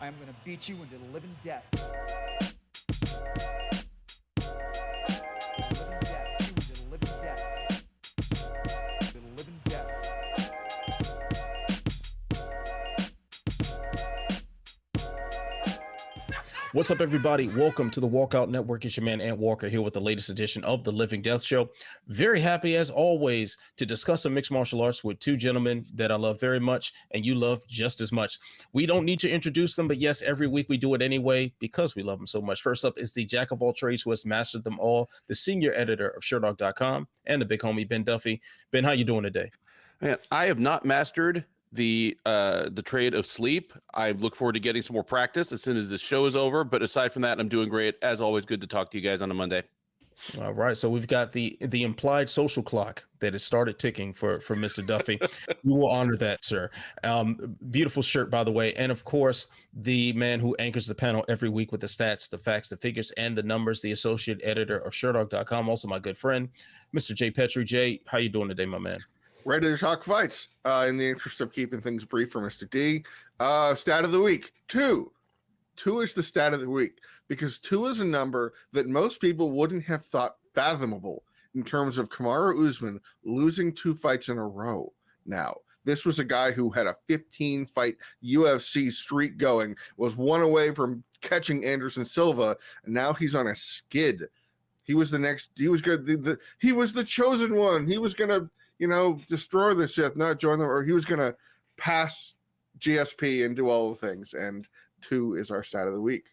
I am going to beat you into the living death. What's up, everybody? Welcome to the Walkout Network. It's your man, Ant Walker, here with the latest edition of the Living Death Show. Very happy, as always, to discuss some mixed martial arts with two gentlemen that I love very much and you love just as much. We don't need to introduce them, but yes, every week we do it anyway because we love them so much. First up is the jack of all trades who has mastered them all, the senior editor of SureDog.com, and the big homie, Ben Duffy. Ben, how you doing today? Man, I have not mastered the trade of sleep. I look forward to getting some more practice as soon as this show is over. But aside from that, I'm doing great. As always, good to talk to you guys on a Monday. All right, so we've got the implied social clock that has started ticking for Mr. Duffy. We will honor that, sir. Beautiful shirt, by the way, and of course, the man who anchors the panel every week with the stats, the facts, the figures, and the numbers. The associate editor of SureDog.com, also my good friend, Mr. Jay Petrie. Jay, how you doing today, my man? Ready to talk fights. In the interest of keeping things brief for Mr. D, stat of the week, 2. 2 is the stat of the week because 2 is a number that most people wouldn't have thought fathomable in terms of Kamaru Usman losing 2 fights in a row. Now, this was a guy who had a 15-fight UFC streak going, was 1 away from catching Anderson Silva, and now he's on a skid. He was the next. He was good. He was the chosen one. He was gonna, destroy the Sith, not join them, or he was gonna pass GSP and do all the things. And 2 is our stat of the week.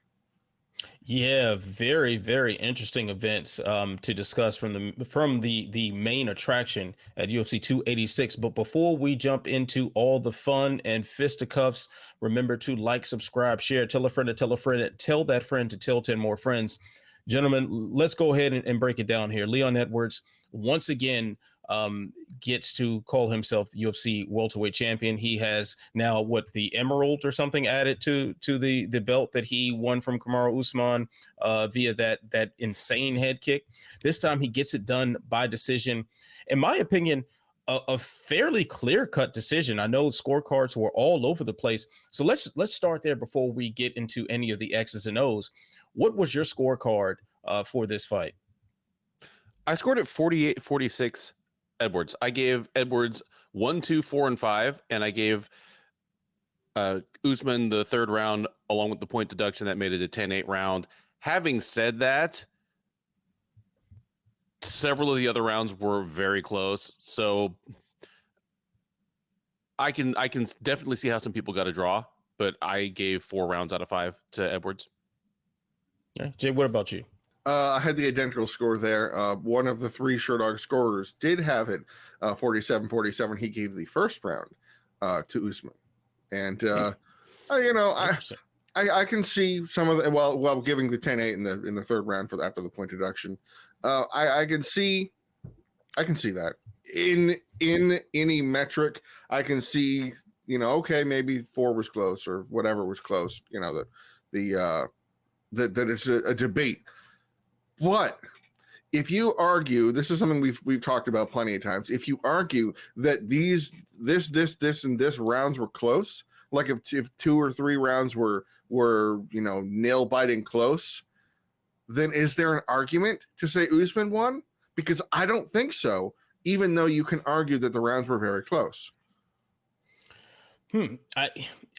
Yeah, very, very interesting events to discuss from the main attraction at UFC 286. But before we jump into all the fun and fisticuffs, remember to like, subscribe, share, tell a friend to tell a friend, tell that friend to tell 10 more friends. Gentlemen, let's go ahead and break it down here. Leon Edwards, once again, gets to call himself the UFC welterweight champion. He has now the emerald or something added to the belt that he won from Kamaru Usman via that insane head kick. This time he gets it done by decision. In my opinion, a fairly clear-cut decision. I know scorecards were all over the place. So let's start there before we get into any of the X's and O's. What was your scorecard for this fight? I scored at 48-46 Edwards. I gave Edwards 1, 2, 4, and 5, and I gave Usman the third round along with the point deduction that made it a 10-8 round. Having said that, several of the other rounds were very close, so I can definitely see how some people got a draw, but I gave 4 rounds out of 5 to Edwards. Yeah. Jay, what about you? I had the identical score there. One of the 3 SureDog scorers did have it 47-47. He gave the first round to Usman. And, I can see some of the, while giving the 10-8 in the third round after the point deduction. I can see that in any metric. I can see, okay, maybe 4 was close or whatever was close, that it's a debate. But if you argue, this is something we've talked about plenty of times. If you argue that this and this rounds were close, like if 2 or 3 rounds were nail biting close, then is there an argument to say Usman won? Because I don't think so. Even though you can argue that the rounds were very close.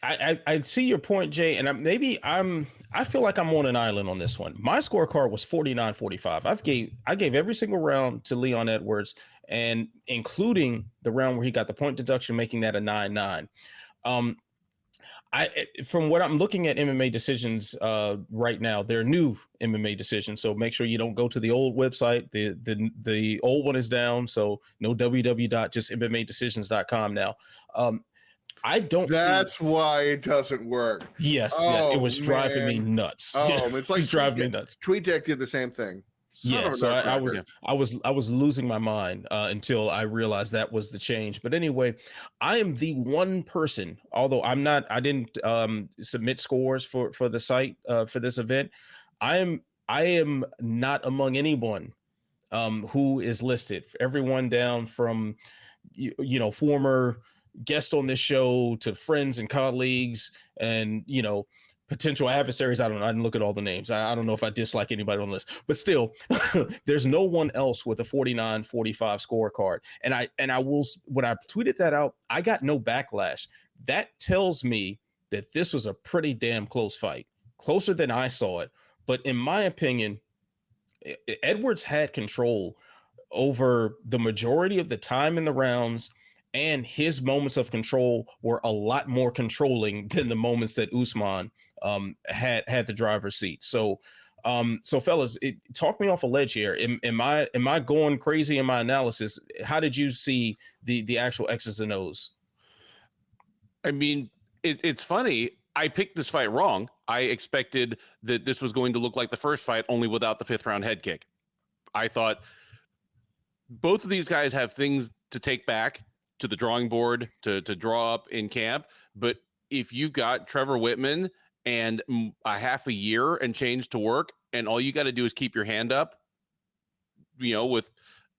I see your point, Jay, and I feel like I'm on an island on this one. My scorecard was 49-45. I gave every single round to Leon Edwards, and including the round where he got the point deduction, making that a 9-9. From what I'm looking at MMA decisions right now, they're new MMA decisions. So make sure you don't go to the old website. The old one is down. So no just MMAdecisions.com now. I don't. That's why it doesn't work. Yes, it was driving me nuts. It's like driving me nuts. TweetDeck did the same thing. So I was losing my mind until I realized that was the change. But anyway, I am the one person, although I didn't submit scores for the site for this event. I am not among anyone who is listed. Everyone down from former guest on this show to friends and colleagues and potential adversaries. I didn't look at all the names. I don't know if I dislike anybody on the list, but still, there's no one else with a 49-45 scorecard. And I will, when I tweeted that out, I got no backlash. That tells me that this was a pretty damn close fight, closer than I saw it. But in my opinion, Edwards had control over the majority of the time in the rounds, and his moments of control were a lot more controlling than the moments that Usman had the driver's seat. So fellas, talk me off a ledge here. Am I going crazy in my analysis? How did you see the actual X's and O's? I mean, it's funny. I picked this fight wrong. I expected that this was going to look like the first fight, only without the 5th round head kick. I thought both of these guys have things to take back to the drawing board to draw up in camp. But if you've got Trevor Whitman and a half a year and change to work, and all you got to do is keep your hand up, with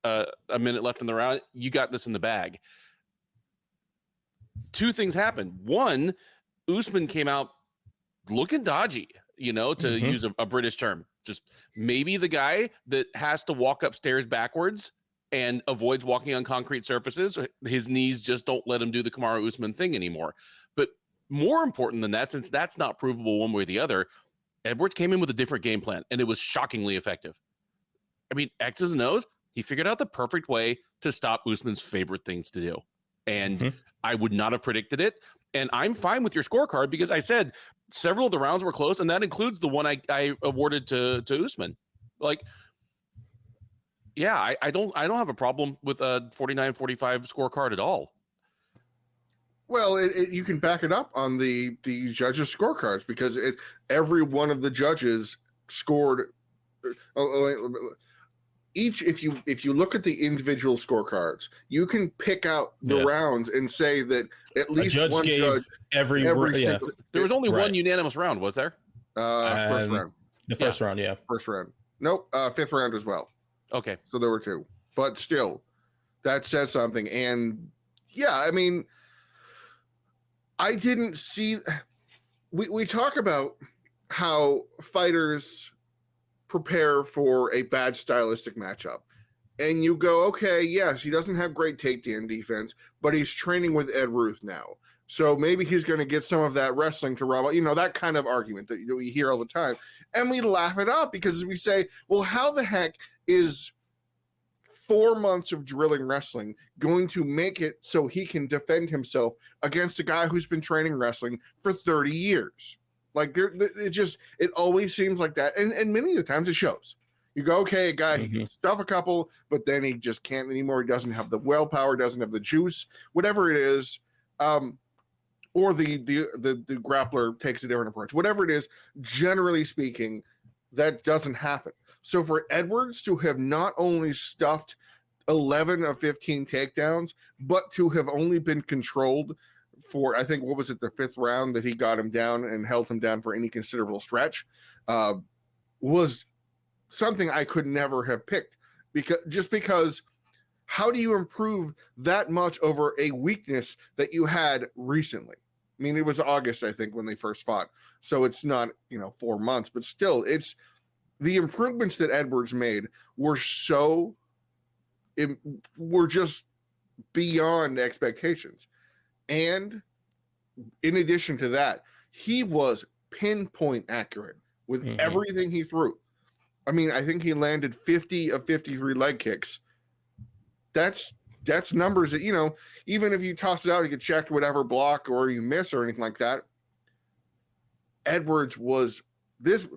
a minute left in the round, you got this in the bag. Two things happened. One, Usman came out looking dodgy, to use a British term. Just maybe the guy that has to walk upstairs backwards and avoids walking on concrete surfaces. His knees just don't let him do the Kamaru Usman thing anymore. But more important than that, since that's not provable one way or the other, Edwards came in with a different game plan, and it was shockingly effective. I mean, X's and O's, he figured out the perfect way to stop Usman's favorite things to do. And I would not have predicted it. And I'm fine with your scorecard because I said several of the rounds were close, and that includes the one I awarded to Usman. Like, yeah, I don't have a problem with a 49-45 scorecard at all. Well, you can back it up on the judges' scorecards because every one of the judges scored. Each, if you look at the individual scorecards, you can pick out the rounds and say that at least one judge every single. There was only one unanimous round, was there? First round. The first round, yeah. First round. Nope. 5th round as well. Okay. So there were 2, but still, that says something. And yeah, I mean, I didn't see. We talk about how fighters prepare for a bad stylistic matchup, and you go, okay, yes, he doesn't have great takedown defense, but he's training with Ed Ruth now, so maybe he's going to get some of that wrestling to rub, that kind of argument that we hear all the time, and we laugh it up because we say, well, how the heck is 4 months of drilling wrestling going to make it so he can defend himself against a guy who's been training wrestling for 30 years? Like, it always seems like that. And many of the times it shows. You go, okay, a guy, he can stuff a couple, but then he just can't anymore. He doesn't have the willpower, doesn't have the juice, whatever it is. Or the grappler takes a different approach. Whatever it is, generally speaking, that doesn't happen. So for Edwards to have not only stuffed 11 of 15 takedowns, but to have only been controlled for, I think, what was it, the 5th round that he got him down and held him down for any considerable stretch, was something I could never have picked. Because how do you improve that much over a weakness that you had recently? I mean, it was August, I think, when they first fought. So it's not, 4 months, but still, it's the improvements that Edwards made were just beyond expectations. And in addition to that, he was pinpoint accurate with everything he threw. I mean, I think he landed 50 of 53 leg kicks. That's numbers that, even if you toss it out, you get checked, whatever block or you miss or anything like that. Edwards was this.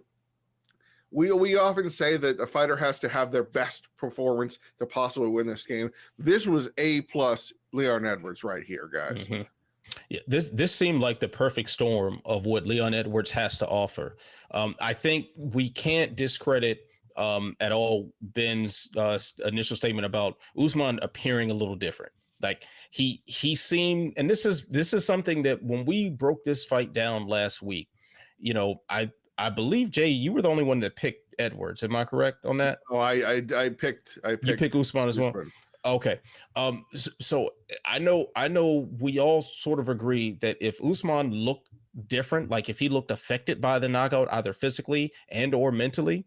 We often say that a fighter has to have their best performance to possibly win this game. This was A+ Leon Edwards right here, guys. Yeah, this seemed like the perfect storm of what Leon Edwards has to offer. I think we can't discredit at all Ben's initial statement about Usman appearing a little different. Like he seemed, and this is something that when we broke this fight down last week, I believe, Jay, you were the only one that picked Edwards. Am I correct on that? Oh, I picked. You picked Usman as well. Okay. So I know we all sort of agree that if Usman looked different, like if he looked affected by the knockout, either physically and or mentally,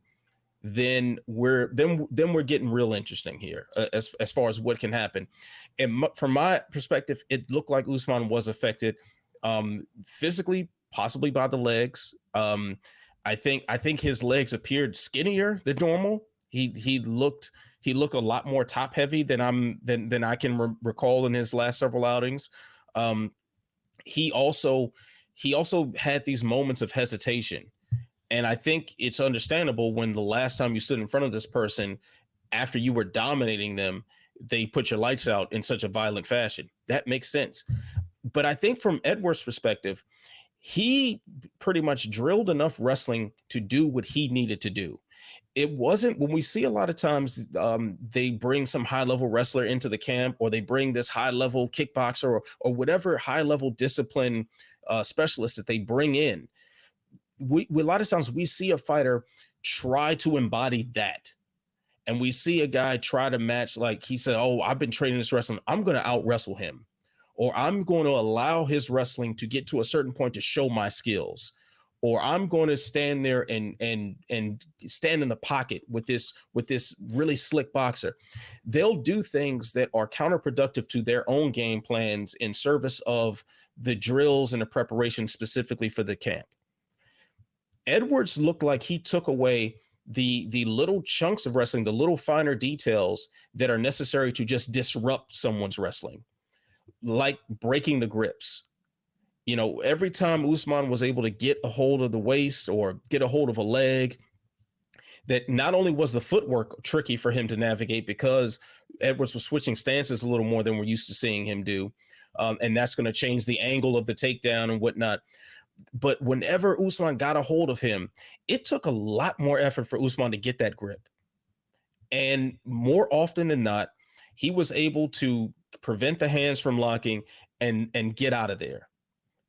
then we're getting real interesting here as far as what can happen. And from my perspective, it looked like Usman was affected physically, possibly by the legs. I think his legs appeared skinnier than normal. He looked a lot more top heavy than I can recall in his last several outings. He also had these moments of hesitation. And I think it's understandable when the last time you stood in front of this person after you were dominating them, they put your lights out in such a violent fashion. That makes sense. But I think from Edwards' perspective, he pretty much drilled enough wrestling to do what he needed to do. It wasn't, when we see a lot of times they bring some high level wrestler into the camp, or they bring this high level kickboxer or whatever high level discipline specialist that they bring in. We a lot of times we see a fighter try to embody that. And we see a guy try to match, like he said, oh, I've been training this wrestling, I'm going to out wrestle him. Or I'm going to allow his wrestling to get to a certain point to show my skills. Or I'm going to stand there and stand in the pocket with this really slick boxer. They'll do things that are counterproductive to their own game plans in service of the drills and the preparation specifically for the camp. Edwards looked like he took away the little chunks of wrestling, the little finer details that are necessary to just disrupt someone's wrestling, like breaking the grips. You know, every time Usman was able to get a hold of the waist or get a hold of a leg, that not only was the footwork tricky for him to navigate because Edwards was switching stances a little more than we're used to seeing him do. And that's going to change the angle of the takedown and whatnot. But whenever Usman got a hold of him, it took a lot more effort for Usman to get that grip. And more often than not, he was able to prevent the hands from locking and get out of there.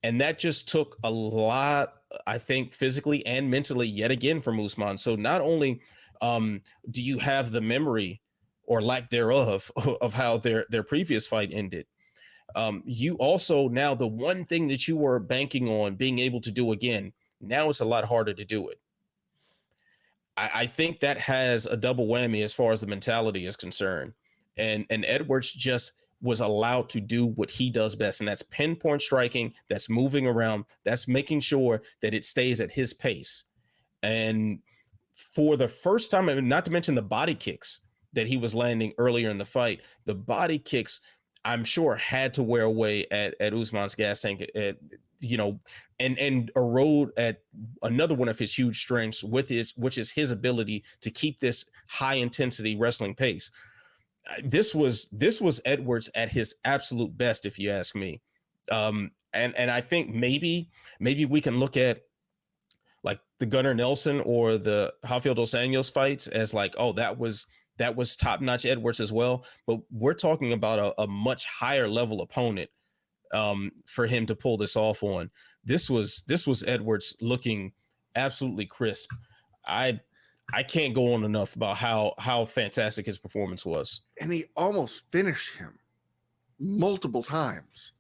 And that just took a lot, I think, physically and mentally, yet again, from Usman. So not only do you have the memory or lack thereof of how their previous fight ended, you also, now the one thing that you were banking on being able to do again, now it's a lot harder to do it. I think that has a double whammy as far as the mentality is concerned. And Edwards just was allowed to do what he does best, and that's pinpoint striking, that's moving around, that's making sure that it stays at his pace. And for the first time, and not to mention the body kicks that he was landing earlier in the fight, the body kicks, I'm sure, had to wear away at Usman's gas tank, and erode at another one of his huge strengths, which is his ability to keep this high intensity wrestling pace. This was Edwards at his absolute best, if you ask me. And I think maybe we can look at like the Gunnar Nelson or the Rafael dos Anjos fights as like, oh, that was top-notch Edwards as well. But we're talking about a much higher level opponent for him to pull this off on. This was Edwards looking absolutely crisp. I can't go on enough about how fantastic his performance was. And he almost finished him multiple times.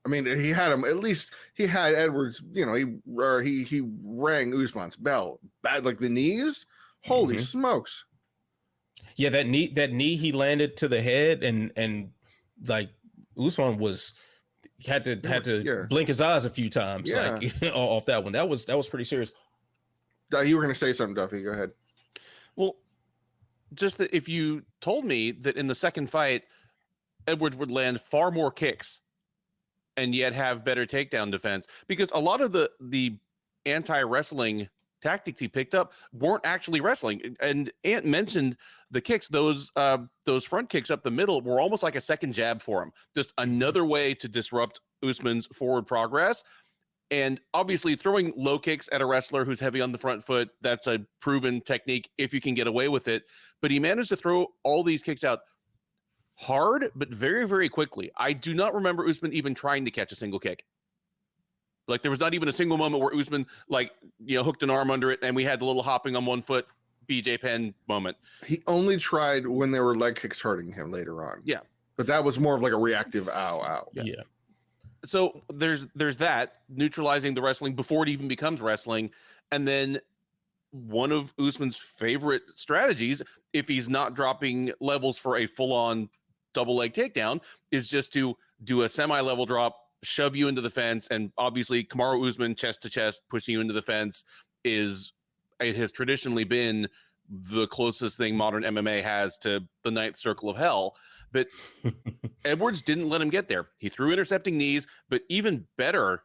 I mean, he had him, at least he had Edwards, you know, he rang Usman's bell. Bad, like the knees. Holy smokes. Yeah, that knee he landed to the head, and like Usman had to blink his eyes a few times, like off that one. That was pretty serious. You were going to say something, Duffy. Go ahead. Well, just that if you told me that in the second fight, Edwards would land far more kicks and yet have better takedown defense, because a lot of the anti-wrestling tactics he picked up weren't actually wrestling. And Ant mentioned the kicks, those front kicks up the middle were almost like a second jab for him, just another way to disrupt Usman's forward progress. And obviously throwing low kicks at a wrestler who's heavy on the front foot, that's a proven technique if you can get away with it. But he managed to throw all these kicks out hard, but very, very quickly. I do not remember Usman even trying to catch a single kick. Like there was not even a single moment where Usman hooked an arm under it and we had the little hopping on one foot BJ Penn moment. He only tried when there were leg kicks hurting him later on. Yeah. But that was more of like a reactive ow. Yeah. So there's that, neutralizing the wrestling before it even becomes wrestling. And then one of Usman's favorite strategies, if he's not dropping levels for a full-on double leg takedown, is just to do a semi-level drop, shove you into the fence. And obviously Kamaru Usman chest to chest, pushing you into the fence it has traditionally been the closest thing modern MMA has to the ninth circle of hell. But Edwards didn't let him get there. He threw intercepting knees, but even better,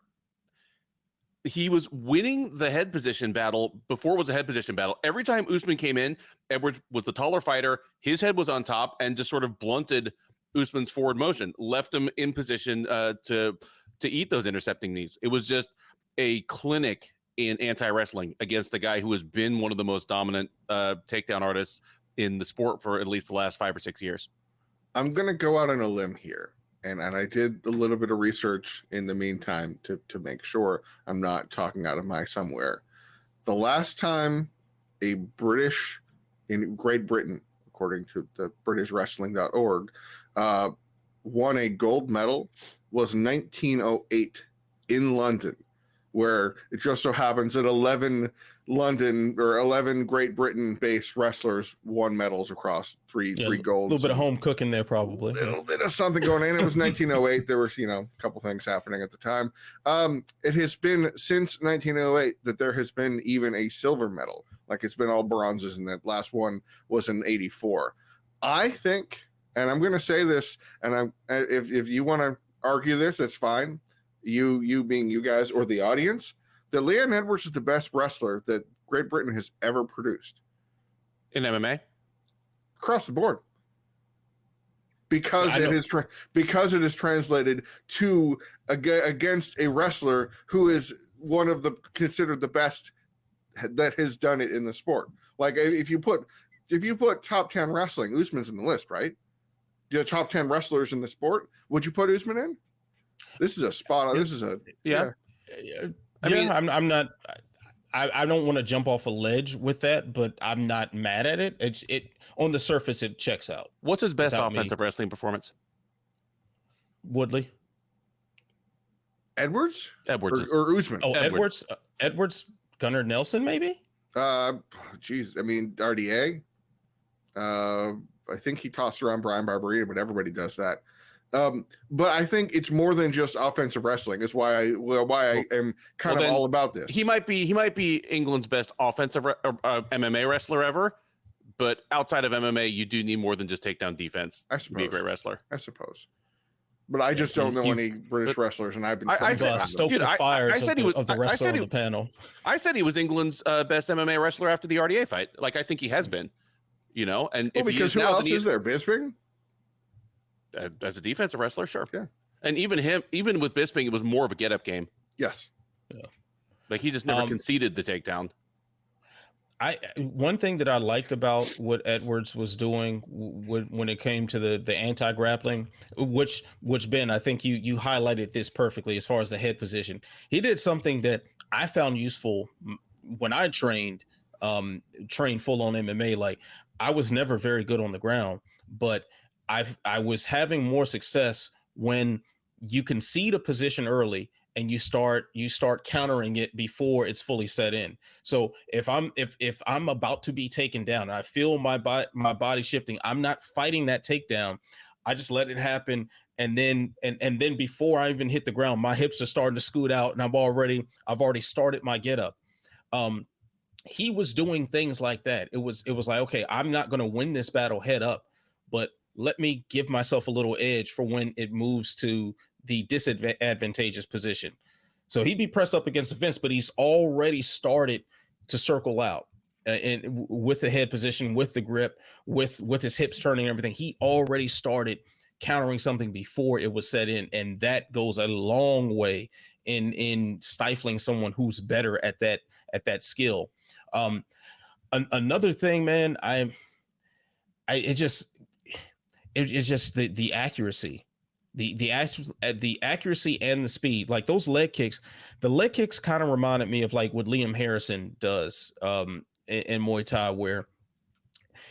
he was winning the head position battle before it was a head position battle. Every time Usman came in, Edwards was the taller fighter. His head was on top and just sort of blunted Usman's forward motion, left him in position to eat those intercepting knees. It was just a clinic in anti-wrestling against a guy who has been one of the most dominant takedown artists in the sport for at least the last 5 or 6 years. I'm going to go out on a limb here. And I did a little bit of research in the meantime to make sure I'm not talking out of my somewhere. The last time a British in Great Britain, according to the BritishWrestling.org, won a gold medal was 1908 in London, where it just so happens that 11 Great Britain-based wrestlers won medals across three golds. A little bit of home cooking there, probably. A little bit of something going on. It was 1908. There was, a couple things happening at the time. It has been since 1908 that there has been even a silver medal. Like, it's been all bronzes, and that last one was in 84. I think, and I'm going to say this, and if you want to argue this, that's fine. You being you guys or the audience, that Leon Edwards is the best wrestler that Great Britain has ever produced in MMA across the board, because it is translated to against a wrestler who is one of the considered the best that has done it in the sport. Like, if you put top 10 wrestling, Usman's in the list, right? The top 10 wrestlers in the sport, would you put Usman in? This is a spot on. This is a yeah. I mean, I'm not. I don't want to jump off a ledge with that, but I'm not mad at it. It on the surface it checks out. What's his best offensive wrestling performance? Woodley, Edwards, or Usman. Oh, Edwards, Gunnar Nelson, maybe. Geez, I mean RDA. I think he tossed around Brian Barberina, but everybody does that. But I think it's more than just offensive wrestling. Is why I am kind of all about this. He might be England's best offensive MMA wrestler ever, but outside of MMA, you do need more than just takedown defense to be a great wrestler. I suppose. But I just don't know any British wrestlers, and I've been. I said he was the rest of the panel. I said he was England's best MMA wrestler after the RDA fight. Like, I think he has been. And if because who else is there? Bisping. As a defensive wrestler, sure. Yeah. And even with Bisping, it was more of a get-up game. Yes. Yeah. Like, he just never conceded the takedown. One thing that I liked about what Edwards was doing when it came to the anti-grappling, which Ben, I think you highlighted this perfectly as far as the head position. He did something that I found useful when I trained full on MMA. Like, I was never very good on the ground, but I was having more success when you concede a position early and you start countering it before it's fully set in. So if I'm about to be taken down and I feel my body shifting, I'm not fighting that takedown. I just let it happen. And then before I even hit the ground, my hips are starting to scoot out and I've already started my get up. He was doing things like that. It was like, okay, I'm not going to win this battle head up, but let me give myself a little edge for when it moves to the disadvantageous position. So he'd be pressed up against the fence, but he's already started to circle out and with the head position, with the grip, with his hips turning and everything. He already started countering something before it was set in, and that goes a long way in stifling someone who's better at that skill. Another thing, man, it's just the accuracy, the accuracy and the speed. Like, those leg kicks, the leg kicks kind of reminded me of like what Liam Harrison does in Muay Thai, where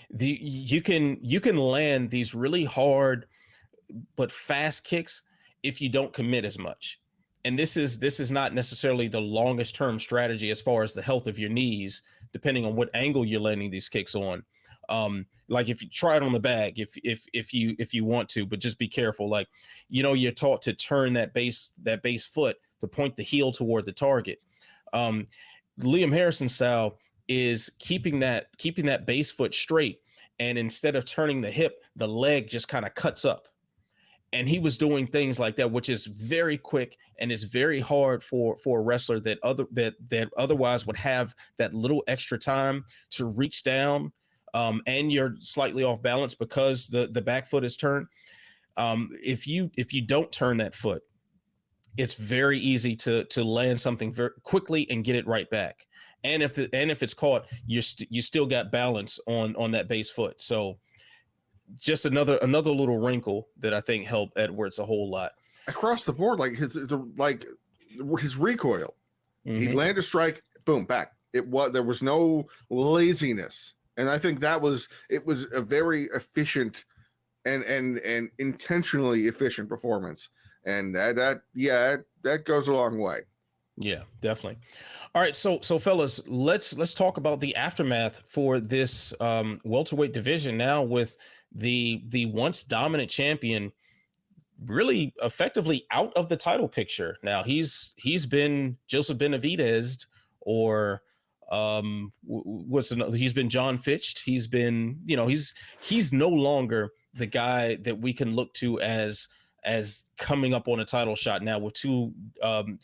you can land these really hard but fast kicks if you don't commit as much. and this is not necessarily the longest term strategy as far as the health of your knees, depending on what angle you're landing these kicks on. Like if you try it on the bag, if you want to, but just be careful. Like, you're taught to turn that base foot to point the heel toward the target. Liam Harrison style is keeping that base foot straight, and instead of turning the hip, the leg just kind of cuts up. And he was doing things like that, which is very quick and it's very hard for a wrestler that otherwise would have that little extra time to reach down, and you're slightly off balance because the back foot is turned. If you don't turn that foot, it's very easy to land something very quickly and get it right back. And if it's caught, you still got balance on that base foot. So just another little wrinkle that I think helped Edwards a whole lot across the board. Like his recoil, he'd land a strike, boom, back. There was no laziness, and I think it was a very efficient and intentionally efficient performance, and that goes a long way. Yeah, definitely. All right, so fellas, let's talk about the aftermath for this welterweight division now, with the once dominant champion really effectively out of the title picture. Now he's been Joseph Benavidez, or he's been John Fitched. He's been, he's no longer the guy that we can look to as coming up on a title shot now with 2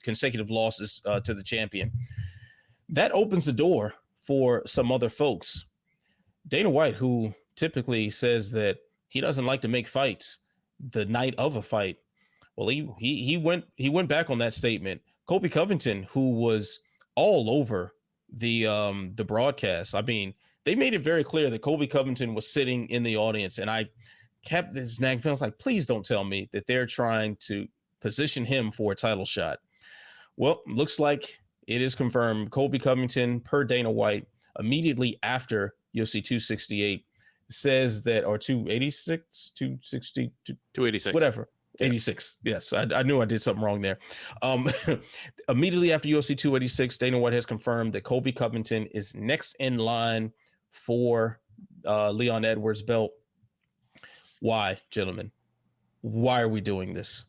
consecutive losses to the champion. That opens the door for some other folks. Dana White, who typically says that he doesn't like to make fights the night of a fight, well, he went back on that statement. Colby Covington, who was all over the broadcast, I mean, they made it very clear that Colby Covington was sitting in the audience, and I kept this nagging feeling like, please don't tell me that they're trying to position him for a title shot. Well, looks like it is confirmed. Colby Covington, per Dana White, immediately after UFC 268, says that, or 286, 260, 286, whatever. 86. Yes, I knew I did something wrong there. Immediately after UFC 286, Dana White has confirmed that Colby Covington is next in line for Leon Edwards' belt. Why, gentlemen? Why are we doing this?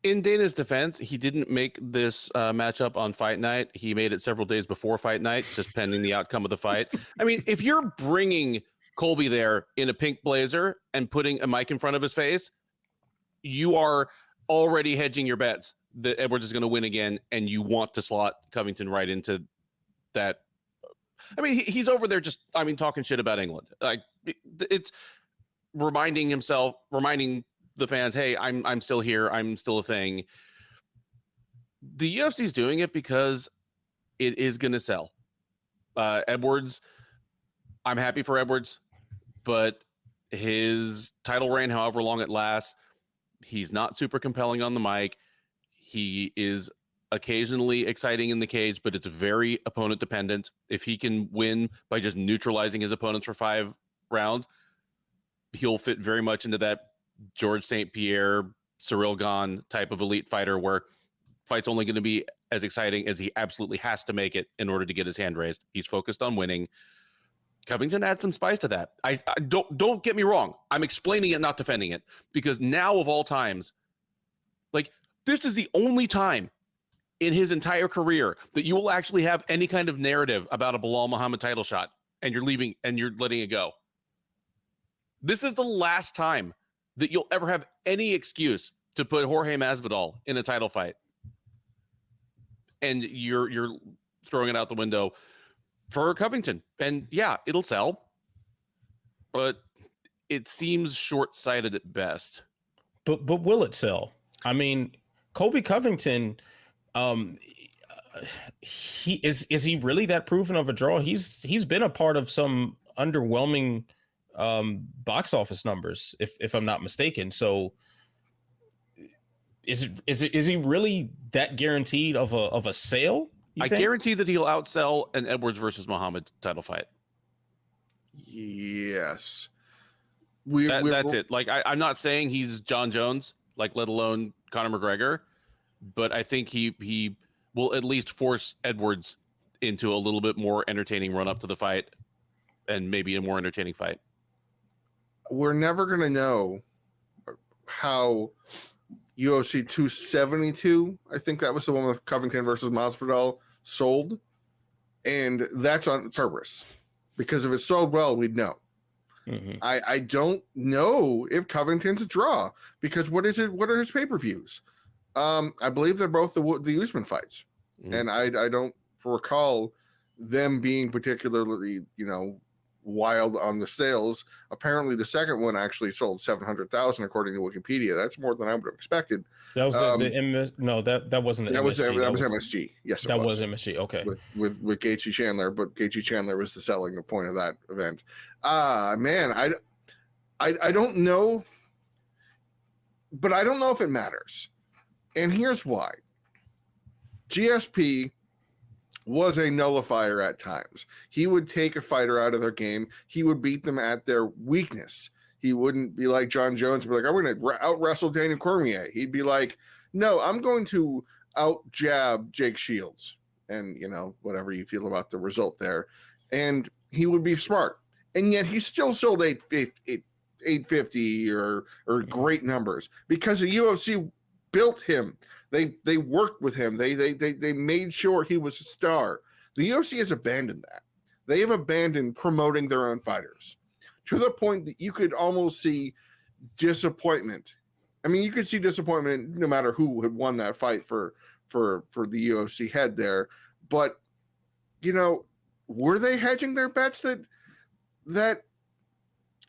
In Dana's defense, he didn't make this matchup on fight night. He made it several days before fight night, just pending the outcome of the fight. I mean, if you're bringing Colby there in a pink blazer and putting a mic in front of his face, you are already hedging your bets that Edwards is going to win again, and you want to slot Covington right into that. I mean, he's over there just, talking shit about England. Like, it's reminding the fans, hey, I'm still here. I'm still a thing. The UFC is doing it because it is going to sell. Edwards, I'm happy for Edwards, but his title reign, however long it lasts, he's not super compelling on the mic. He is occasionally exciting in the cage, but it's very opponent dependent. If he can win by just neutralizing his opponents for 5 rounds, he'll fit very much into that George St. Pierre, Cyril Gane type of elite fighter, where fight's only going to be as exciting as he absolutely has to make it in order to get his hand raised. He's focused on winning. Covington adds some spice to that. I don't get me wrong. I'm explaining it, not defending it, because now of all times, like, this is the only time in his entire career that you will actually have any kind of narrative about a Belal Muhammad title shot, and you're leaving and you're letting it go. This is the last time that you'll ever have any excuse to put Jorge Masvidal in a title fight, and you're throwing it out the window for Covington. And yeah, it'll sell, but it seems short-sighted at best. But will it sell? I mean, Colby Covington, is he really that proven of a draw? He's been a part of some underwhelming box office numbers, if I'm not mistaken. So is he really that guaranteed of a sale? I guarantee that he'll outsell an Edwards versus Muhammad title fight. Yes. That's it. Like, I'm not saying he's John Jones, like, let alone Conor McGregor, but I think he will at least force Edwards into a little bit more entertaining run up to the fight, and maybe a more entertaining fight. We're never gonna know how UFC 272, I think that was the one with Covington versus Masvidal, sold, and that's on purpose, because if it sold well, we'd know. Mhm. I don't know if Covington's a draw, because what are his pay-per-views? I believe they're both the Usman fights, and I don't recall them being particularly, wild on the sales. Apparently the second one actually sold 700,000 according to Wikipedia. That's more than I would have expected. That was that wasn't the that was MSG. that was MSG. Yes, that was MSG. Okay, with Gaethje Chandler, but Gaethje Chandler was the selling point of that event. Man, I don't know, but I don't know if it matters, and here's why. GSP was a nullifier at times. He would take a fighter out of their game. He would beat them at their weakness. He wouldn't be like John Jones, be like, I'm going to out wrestle Daniel Cormier. He'd be like, no, I'm going to out jab Jake Shields, and whatever you feel about the result there. And he would be smart, and yet he still sold 850 or great numbers, because the UFC built him. They worked with him. They made sure he was a star. The UFC has abandoned that. They have abandoned promoting their own fighters, to the point that you could almost see disappointment. I mean, you could see disappointment no matter who had won that fight for the UFC head there. But were they hedging their bets that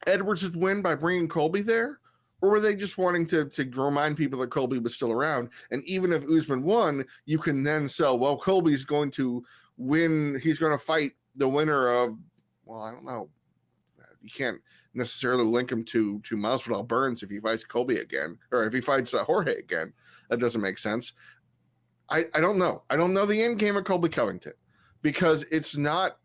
Edwards would win by bringing Colby there? Or were they just wanting to remind people that Colby was still around? And even if Usman won, you can then sell, well, Colby's going to win. He's going to fight the winner of, well, I don't know. You can't necessarily link him to Masvidal Burns if he fights Colby again, or if he fights Jorge again. That doesn't make sense. I don't know. I don't know the end game of Colby Covington, because it's not.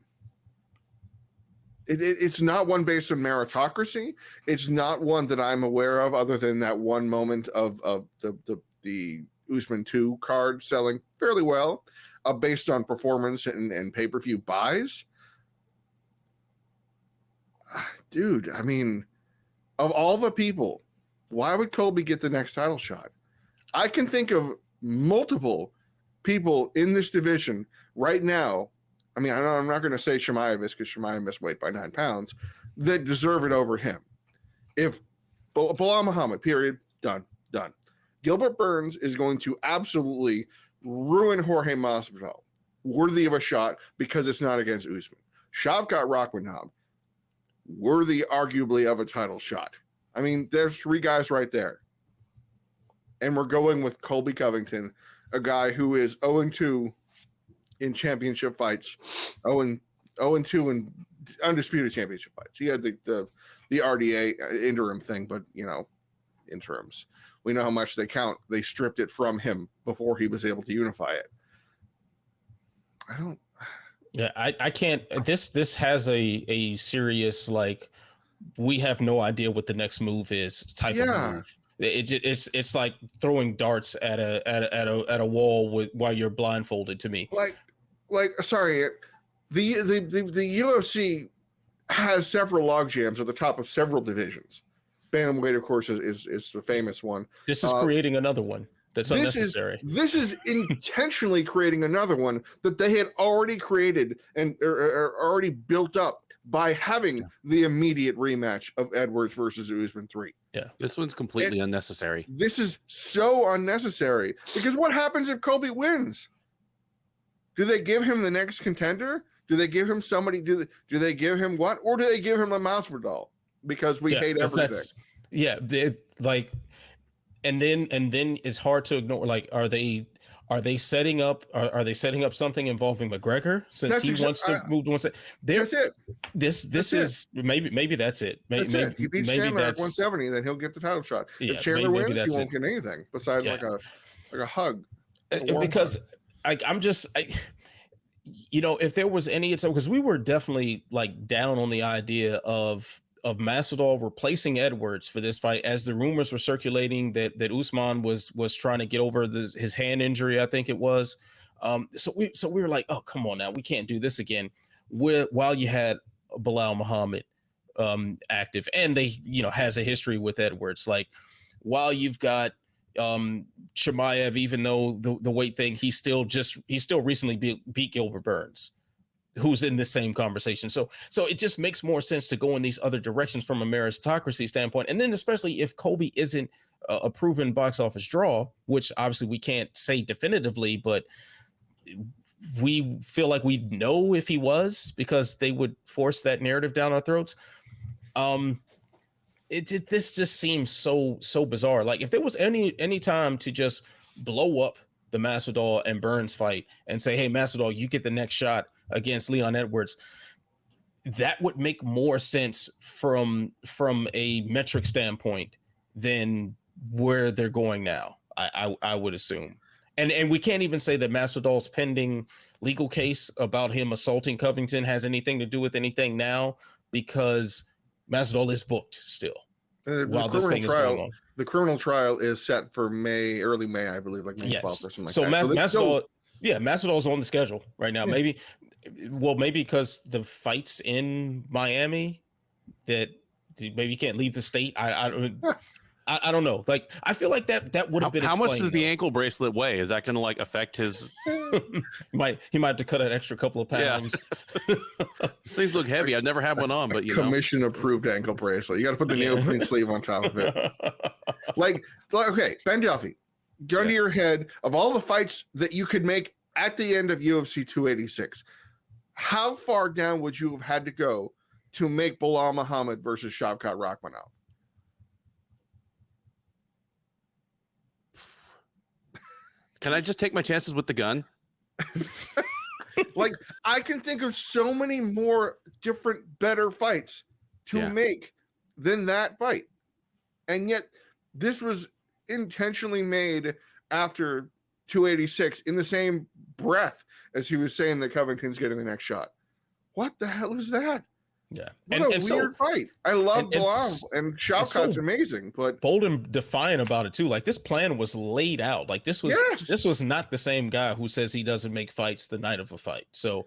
It's not one based on meritocracy. It's not one that I'm aware of, other than that one moment of the Usman 2 card selling fairly well, based on performance and pay-per-view buys. Dude, I mean, of all the people, why would Colby get the next title shot? I can think of multiple people in this division right now. I mean, I'm not going to say Chimaev is, because Chimaev missed weight by 9 pounds, that deserve it over him. If Belal Muhammad, period, done. Gilbert Burns is going to absolutely ruin Jorge Masvidal, worthy of a shot, because it's not against Usman. Shavkat Rakhmonov, worthy arguably of a title shot. I mean, there's 3 guys right there. And we're going with Colby Covington, a guy who is 0-2 in championship fights, 0-2 in undisputed championship fights. He had the RDA interim thing, but interims, we know how much they count. They stripped it from him before he was able to unify it. I can't. This has a serious, like, we have no idea what the next move is type of move. It's like throwing darts at a wall while you're blindfolded, to me. Sorry, the UFC has several log jams at the top of several divisions. Bantamweight, of course, is the famous one. This is creating another one that's unnecessary. This is intentionally creating another one that they had already created and already built up by having the immediate rematch of Edwards versus Usman 3. Yeah, this one's completely unnecessary. This is so unnecessary, because what happens if Colby wins? Do they give him the next contender? Do they give him somebody? Do they give him what? Or do they give him a Masvidal? Because we hate everything. And then it's hard to ignore. Like, are they setting up? Are they setting up something involving McGregor, since he wants to move to one side? That's it. This is maybe that's it. That's it. He beats Chandler at 170, then he'll get the title shot. If Chandler wins, he won't get anything besides like a hug. Because if there was any, because we were definitely like down on the idea of Masvidal replacing Edwards for this fight, as the rumors were circulating that Usman was trying to get over his hand injury, I think it was. So we were like, oh, come on now, we can't do this again. While you had Belal Muhammad active, and they, has a history with Edwards. Like, while you've got Chimaev, even though the weight thing, he still recently beat Gilbert Burns, who's in the same conversation. So it just makes more sense to go in these other directions from a meritocracy standpoint. And then especially if Colby isn't a proven box office draw, which obviously we can't say definitively, but we feel like we know if he was, because they would force that narrative down our throats. This just seems so bizarre. Like, if there was any time to just blow up the Masvidal and Burns fight and say, hey, Masvidal, you get the next shot against Leon Edwards, that would make more sense from a metric standpoint than where they're going now. I would assume. And we can't even say that Masvidal's pending legal case about him assaulting Covington has anything to do with anything now, because Masvidal is booked still. While this thing is going on. The criminal trial is set for early May, I believe, like May 12th or something like that. So Masvidal's on the schedule right now. Yeah. Maybe because the fight's in Miami, that maybe you can't leave the state. I don't know. Like, I feel like that would have been. How much does the ankle bracelet weigh? Is that going to like affect his? He might have to cut an extra couple of pounds. Yeah. These things look heavy. I've never had one on, but commission approved ankle bracelet. You got to put the neoprene sleeve on top of it. Like, okay, Ben Duffy, gun to your head, of all the fights that you could make at the end of UFC 286, how far down would you have had to go to make Belal Muhammad versus Shavkat Rakhmonov? Can I just take my chances with the gun? Like, I can think of so many more different, better fights to make than that fight. And yet, this was intentionally made after 286 in the same breath as he was saying that Covington's getting the next shot. What the hell is that? Yeah. What a weird fight. I love Belal, and Shavkat's amazing, but bold and defiant about it too. Like, this plan was laid out. Like, this was not the same guy who says he doesn't make fights the night of a fight. So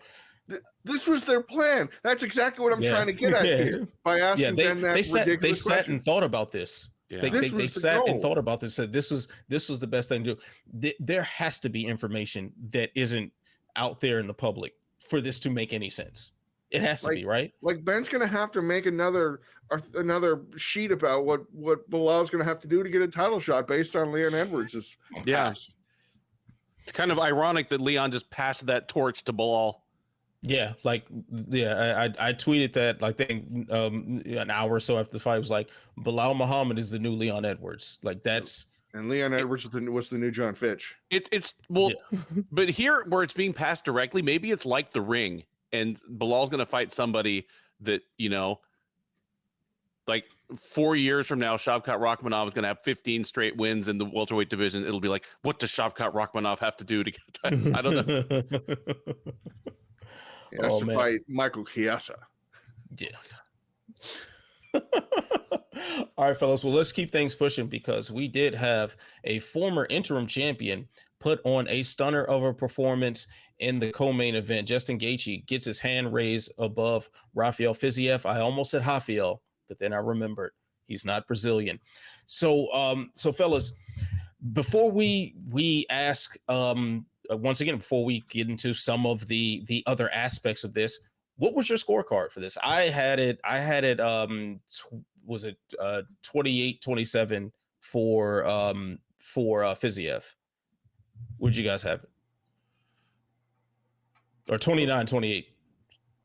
this was their plan. That's exactly what I'm trying to get at here by asking Ben that ridiculous they sat question. and thought about this. Yeah. They sat and thought about this. Said this was the best thing to do. There has to be information that isn't out there in the public for this to make any sense. It has to be, right? Like, Ben's going to have to make another sheet about what Belal's going to have to do to get a title shot based on Leon Edwards' past. It's kind of ironic that Leon just passed that torch to Belal. Yeah, I tweeted that, I think, an hour or so after the fight. Was like, Belal Muhammad is the new Leon Edwards. Like, that's... And Leon Edwards was the new John Fitch. But here, where it's being passed directly, maybe it's like the ring. And Belal's going to fight somebody that, like 4 years from now, Shavkat Rakhmonov is going to have 15 straight wins in the welterweight division. It'll be like, what does Shavkat Rakhmonov have to do to get a title? I don't know. He has to fight Michael Chiesa. Yeah. All right, fellas. Well, let's keep things pushing, because we did have a former interim champion put on a stunner of a performance in the co-main event. Justin Gaethje gets his hand raised above Rafael Fiziev. I almost said Rafael, but then I remembered he's not Brazilian. So fellas, before we ask, once again, before we get into some of the other aspects of this, what was your scorecard for this? I had it, was it 28-27 for Fiziev? Would you guys have it? Or 29-28.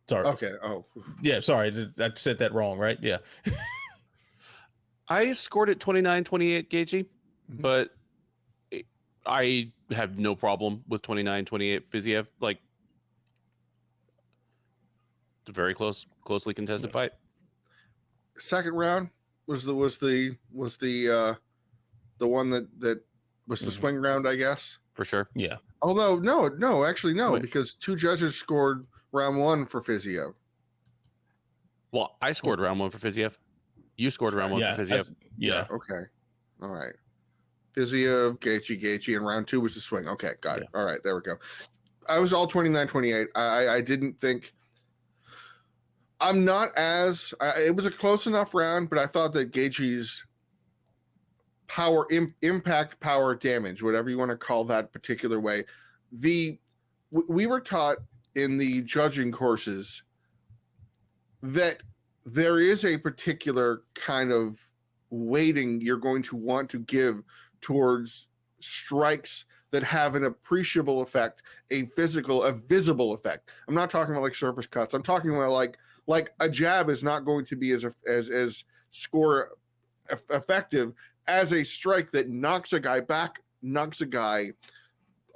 Sorry. Okay. Oh. Yeah, sorry. I said that wrong, right? Yeah. I scored it 29-28, Gaethje, but I have no problem with 29-28 Fiziev. Like, a very closely contested fight. Second round was the one that was the swing round, I guess. For sure. Yeah. Although no, actually no, because two judges scored round one for Fiziev. Well, I scored round 1 for Fiziev. You scored round 1 for Fiziev. Yeah. Okay. All right. Fiziev, Gaethje, and round 2 was the swing. Okay, got it. All right, there we go. I was all 29-28. I didn't think. I'm not as. It was a close enough round, but I thought that Gaethje's power, impact, power, damage, whatever you want to call that particular way. We were taught in the judging courses that there is a particular kind of weighting you're going to want to give towards strikes that have an appreciable effect, a visible effect. I'm not talking about like surface cuts. I'm talking about like a jab is not going to be as score effective as a strike that knocks a guy back, knocks a guy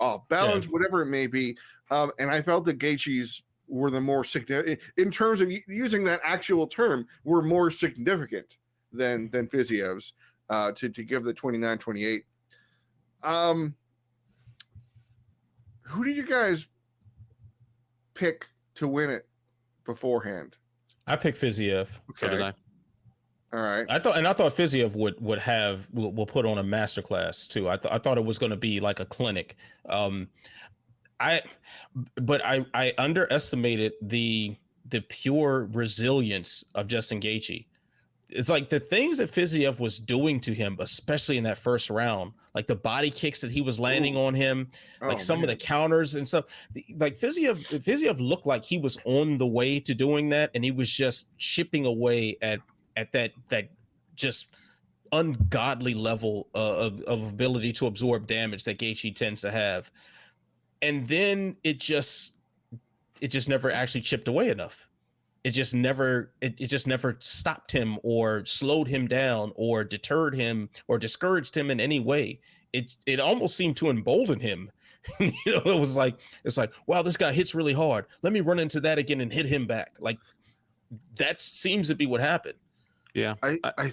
off balance, whatever it may be. And I felt that Gaethje's were the more significant, in terms of using that actual term, were more significant than Fiziev's, to give the 29-28. Who did you guys pick to win it beforehand? I picked Fiziev. Okay. So did I. All right. I thought Fiziev will put on a masterclass too. I thought it was going to be like a clinic. I underestimated the pure resilience of Justin Gaethje. It's like the things that Fiziev was doing to him, especially in that first round, like the body kicks that he was landing on him, like some of the counters and stuff. Like Fiziev looked like he was on the way to doing that, and he was just chipping away at that just ungodly level of ability to absorb damage that Gaethje tends to have. And then it just never actually chipped away enough. It just never stopped him or slowed him down or deterred him or discouraged him in any way. It almost seemed to embolden him. It's like, wow, this guy hits really hard. Let me run into that again and hit him back. Like that seems to be what happened. Yeah. I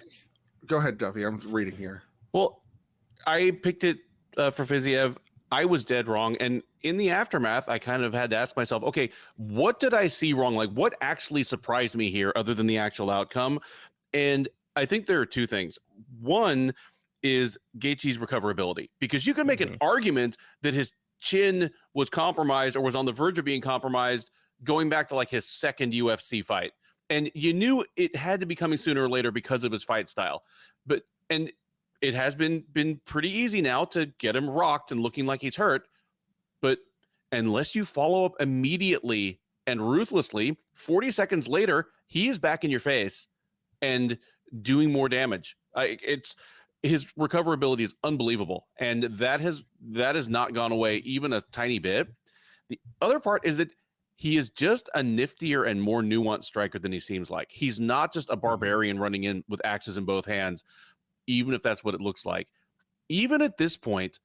go ahead, Duffy. I'm reading here. Well, I picked it for Fiziev. I was dead wrong. And in the aftermath, I kind of had to ask myself, okay, what did I see wrong? Like what actually surprised me here other than the actual outcome? And I think there are two things. One is Gaethje's recoverability, because you can make an argument that his chin was compromised or was on the verge of being compromised going back to like his second UFC fight. And you knew it had to be coming sooner or later because of his fight style. And it has been pretty easy now to get him rocked and looking like he's hurt. But unless you follow up immediately and ruthlessly, 40 seconds later, he is back in your face and doing more damage. His recoverability is unbelievable. And that has not gone away even a tiny bit. The other part is that he is just a niftier and more nuanced striker than he seems like. He's not just a barbarian running in with axes in both hands, even if that's what it looks like. Even at this point,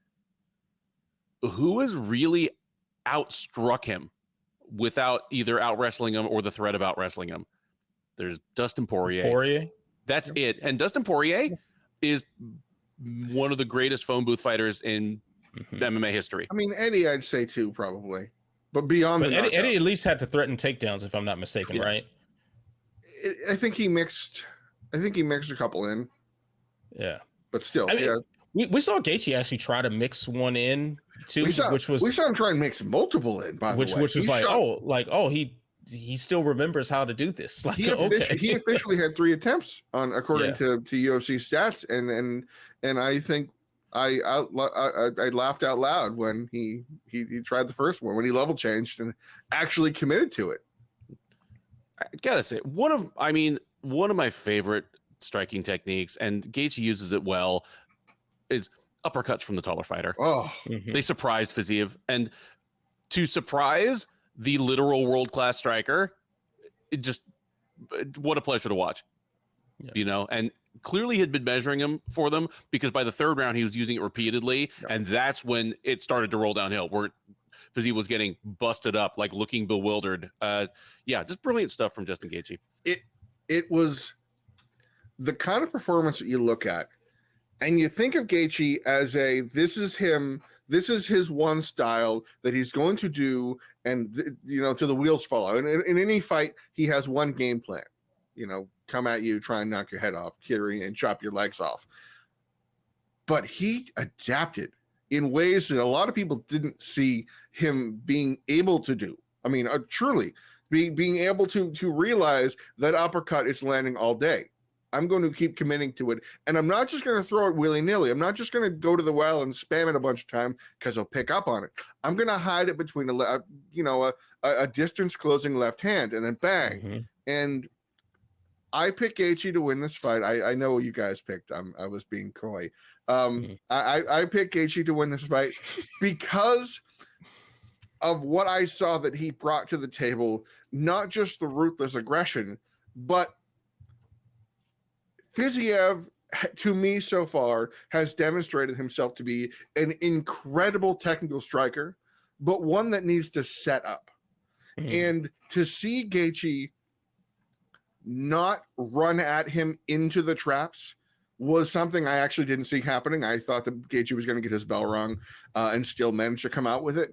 who has really outstruck him without either out wrestling him or the threat of out wrestling him? There's Dustin Poirier. That's it. And Dustin Poirier is one of the greatest phone booth fighters in MMA history. I mean, Eddie, I'd say too, probably. But beyond Eddie at least had to threaten takedowns, if I'm not mistaken, right? I think he mixed a couple in. Yeah. But still, I mean, we saw Gaethje actually try to mix one in too, we saw him try and mix multiple in, by the way. Which was he still remembers how to do this. Like, he officially had 3 attempts according to UFC stats, and I think I laughed out loud when he tried the first one, when he level changed and actually committed to it. I gotta say, one of my favorite striking techniques, and Gaethje uses it well, is uppercuts from the taller fighter. They surprised Fiziev, and to surprise the literal world-class striker, what a pleasure to watch. And clearly had been measuring him for them, because by the third round he was using it repeatedly, and that's when it started to roll downhill, where Fiziev was getting busted up, like looking bewildered. Just brilliant stuff from Justin Gaethje. It was the kind of performance that you look at and you think of Gaethje as this is him, this is his one style that he's going to do, and till the wheels fall out. And in any fight, he has one game plan. come at you, try and knock your head off, and chop your legs off. But he adapted in ways that a lot of people didn't see him being able to do. I mean, truly being able to realize that uppercut is landing all day. I'm going to keep committing to it. And I'm not just going to throw it willy-nilly. I'm not just going to go to the well and spam it a bunch of times because I'll pick up on it. I'm going to hide it between a distance closing left hand, and then bang. Mm-hmm. And I picked Gaethje to win this fight. I know what you guys picked. I was being coy. I picked Gaethje to win this fight because of what I saw that he brought to the table, not just the ruthless aggression, but Fiziev, to me so far, has demonstrated himself to be an incredible technical striker, but one that needs to set up. And to see Gaethje not run at him into the traps was something I actually didn't see happening. I thought that Gaethje was going to get his bell rung and still managed to come out with it.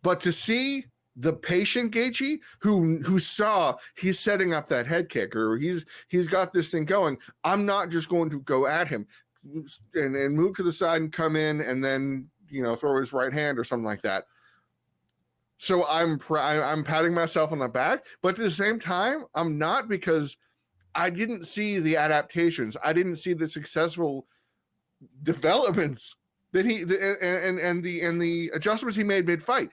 But to see the patient Gaethje who saw he's setting up that head kick, or he's got this thing going, I'm not just going to go at him and move to the side and come in and then throw his right hand or something like that. So I'm patting myself on the back, but at the same time I'm not, because I didn't see the adaptations. I didn't see the successful developments that and the adjustments he made mid-fight.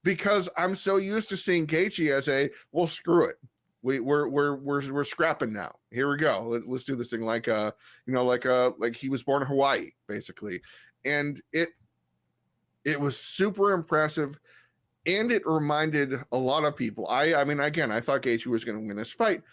Because I'm so used to seeing Gaethje as well, screw it, we're scrapping now. Here we go. Let's do this thing like he was born in Hawaii, basically. And it was super impressive, and it reminded a lot of people. I mean, again, I thought Gaethje was going to win this fight,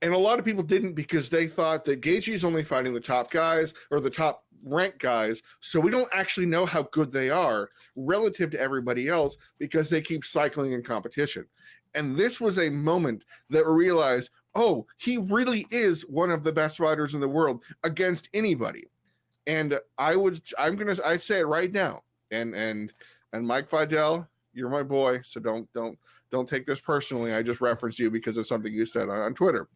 and a lot of people didn't, because they thought that Gaethje is only fighting the top guys or the top ranked guys, so we don't actually know how good they are relative to everybody else because they keep cycling in competition. And this was a moment that we realized, oh, he really is one of the best fighters in the world against anybody. And I'd say it right now. And Mike Fidel, you're my boy, so don't take this personally. I just referenced you because of something you said on Twitter.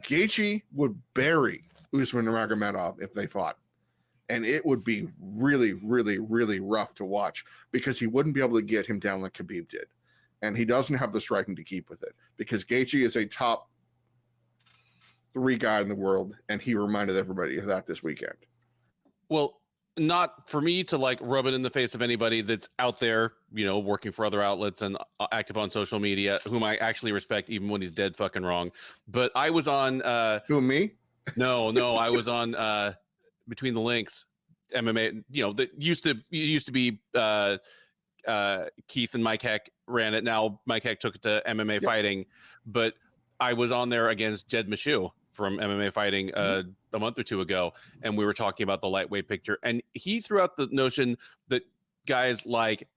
Gaethje would bury Usman and Nurmagomedov if they fought. And it would be really, really, really rough to watch, because he wouldn't be able to get him down like Khabib did. And he doesn't have the striking to keep with it, because Gaethje is a top 3 guy in the world, and he reminded everybody of that this weekend. Well, not for me to rub it in the face of anybody that's out there, working for other outlets and active on social media, whom I actually respect even when he's dead fucking wrong. But I was on Who, me? No, I was on Between the Links MMA, that used to be Keith and Mike Heck ran it. Now Mike Heck took it to MMA fighting, but I was on there against Jed Meshew from MMA fighting a month or two ago, and we were talking about the lightweight picture, and he threw out the notion that guys like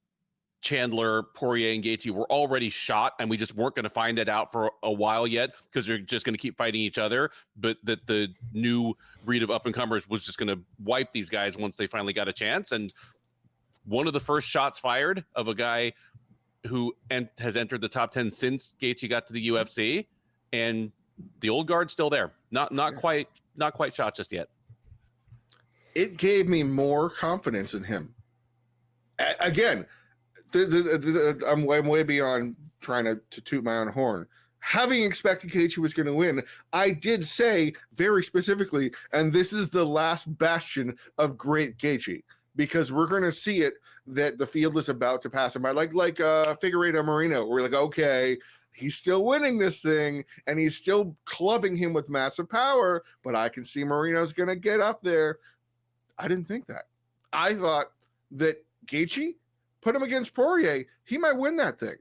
Chandler, Poirier, and Gaethje were already shot, and we just weren't going to find it out for a while yet because they're just going to keep fighting each other, but that the new breed of up-and-comers was just going to wipe these guys once they finally got a chance. And one of the first shots fired of a guy who has entered the top 10 since Gaethje got to the UFC, and the old guard's still there. Not quite shot just yet. It gave me more confidence in him. Again, I'm way beyond trying to toot my own horn. Having expected Gaethje was going to win, I did say very specifically, and this is the last bastion of great Gaethje, because we're going to see it, that the field is about to pass him by, like Figueiredo Marino. We're like, okay, he's still winning this thing, and he's still clubbing him with massive power, but I can see Marino's going to get up there. I didn't think that. I thought that Gaethje, put him against Poirier, he might win that thing.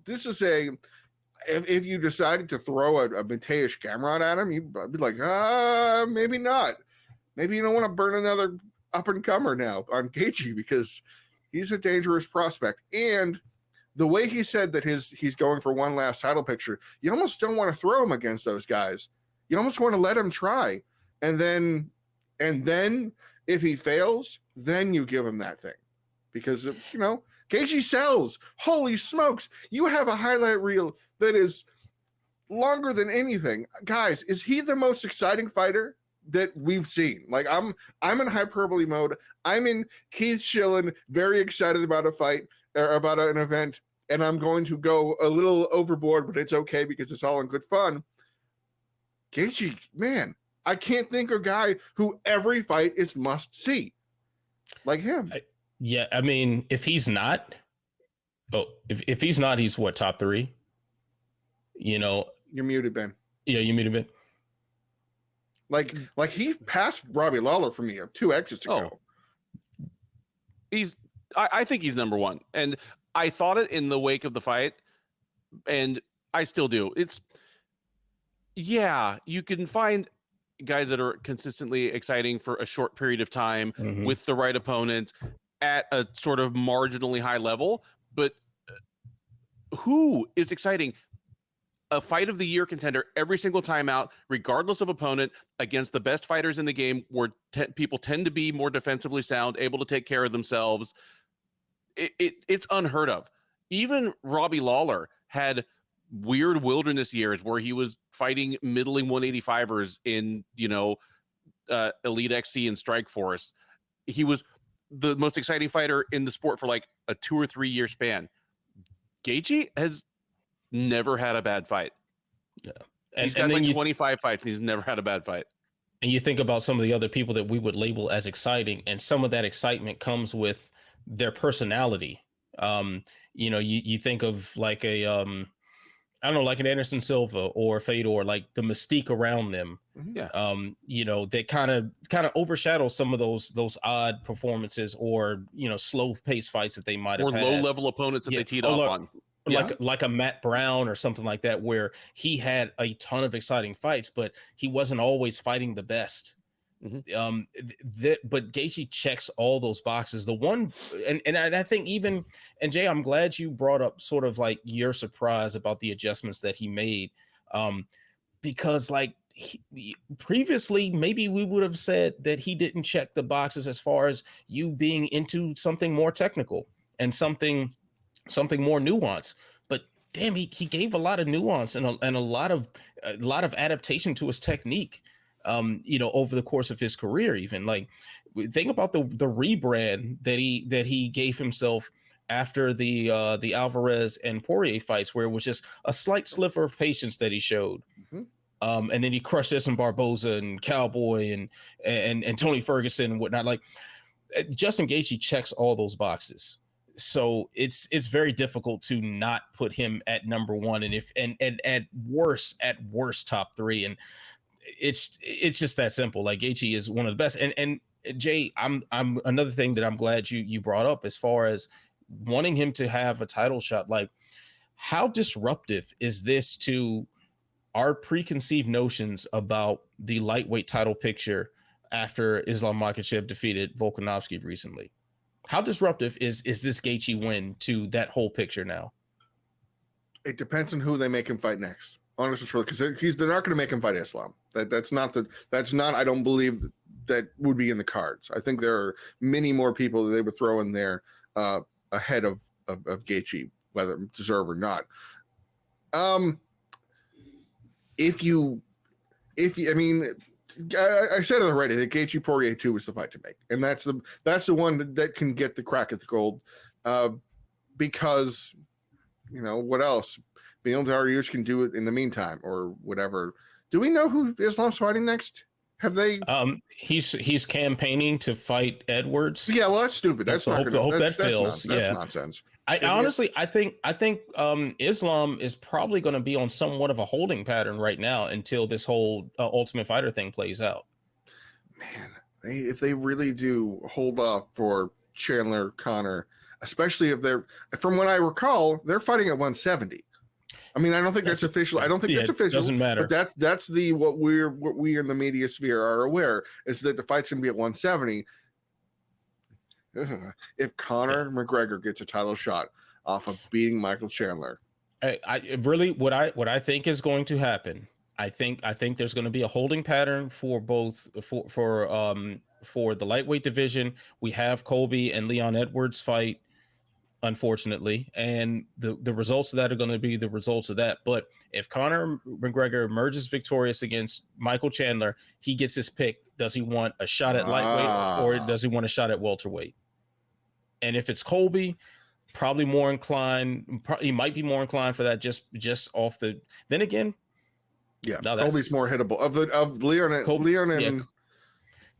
This is if you decided to throw a Mateusz Gamrot at him, you'd be like, maybe not. Maybe you don't want to burn another up-and-comer now on Gaethje, because he's a dangerous prospect. And the way he said that he's going for one last title picture, you almost don't want to throw him against those guys. You almost want to let him try. And then if he fails, then you give him that thing. Because, Gaethje sells. Holy smokes. You have a highlight reel that is longer than anything, guys, is he the most exciting fighter that we've seen? Like, I'm in hyperbole mode. I'm in Keith Schillen, very excited about a fight or about an event, and I'm going to go a little overboard, but it's okay because it's all in good fun. Gaethje, man, I can't think of a guy who every fight is must see like him. Yeah, I mean, if he's not, if he's not, he's what, top 3? You know, You're muted, Ben. Yeah, you muted, Ben. Like he passed Robbie Lawler for me 2 X's to go. I think he's number 1, and I thought it in the wake of the fight, and I still do. You can find guys that are consistently exciting for a short period of time with the right opponent at a sort of marginally high level, but who is exciting? A fight of the year contender every single time out, regardless of opponent, against the best fighters in the game, where people tend to be more defensively sound, able to take care of themselves. It's unheard of. Even Robbie Lawler had weird wilderness years where he was fighting middling 185ers in, Elite XC and Strike Force. He was the most exciting fighter in the sport for like a 2 or 3 year span. Gaethje has never had a bad fight. Yeah. He's got like 25 fights and he's never had a bad fight. And you think about some of the other people that we would label as exciting, and some of that excitement comes with their personality. You think of like a I don't know, like an Anderson Silva or Fedor, like the mystique around them. Yeah. That kind of overshadows some of those odd performances or, slow pace fights that they might have had. Or low level opponents that they teed off on. Like a Matt Brown or something like that, where he had a ton of exciting fights, but he wasn't always fighting the best. But Gaethje checks all those boxes. The one, and I think even, and Jay, I'm glad you brought up sort of like your surprise about the adjustments that he made, because like previously maybe we would have said that he didn't check the boxes as far as you being into something more technical and something more nuanced. But damn, he gave a lot of nuance and a lot of adaptation to his technique. Over the course of his career, even like think about the rebrand that he gave himself after the Alvarez and Poirier fights, where it was just a slight sliver of patience that he showed. And then he crushed Edson Barboza and Cowboy and Tony Ferguson and whatnot. Like Justin Gaethje checks all those boxes. So it's very difficult to not put him at number 1, and at worst top 3. And it's just that simple. Like Gaethje is one of the best. And Jay, I'm another thing that I'm glad you brought up as far as wanting him to have a title shot. Like, how disruptive is this to our preconceived notions about the lightweight title picture after Islam Makhachev defeated Volkanovski recently? How disruptive is this Gaethje win to that whole picture now? It depends on who they make him fight next. Honestly, because they're not going to make him fight Islam. That's not. I don't believe that would be in the cards. I think there are many more people that they would throw in there ahead of Gaethje, whether deserve or not. I said it already that Gaethje Poirier 2 was the fight to make, and that's the one that can get the crack at the gold, because what else? Belal Muhammad can do it in the meantime or whatever. Do we know who Islam's fighting next? Have they? He's campaigning to fight Edwards. Yeah, well, that's stupid. That's not gonna, hope that fails. That's nonsense. I honestly think Islam is probably going to be on somewhat of a holding pattern right now until this whole Ultimate Fighter thing plays out. Man, if they really do hold off for Chandler Connor, especially if they're, from what I recall, they're fighting at 170. I mean, I don't think that's official. I don't think that's official. Doesn't matter. But that's what we in the media sphere are aware is that the fight's gonna be at 170. If Conor McGregor gets a title shot off of beating Michael Chandler, I really what I think is going to happen. I think there's going to be a holding pattern for both for the lightweight division. We have Colby and Leon Edwards fight. unfortunately, and the results of that are going to be the results of that. But if Conor McGregor emerges victorious against Michael Chandler, he gets his pick. Does he want a shot at lightweight or does he want a shot at welterweight? And if it's Colby, probably more inclined. He might be more inclined for that just off the. Then again, yeah, Colby's more hittable of Leon and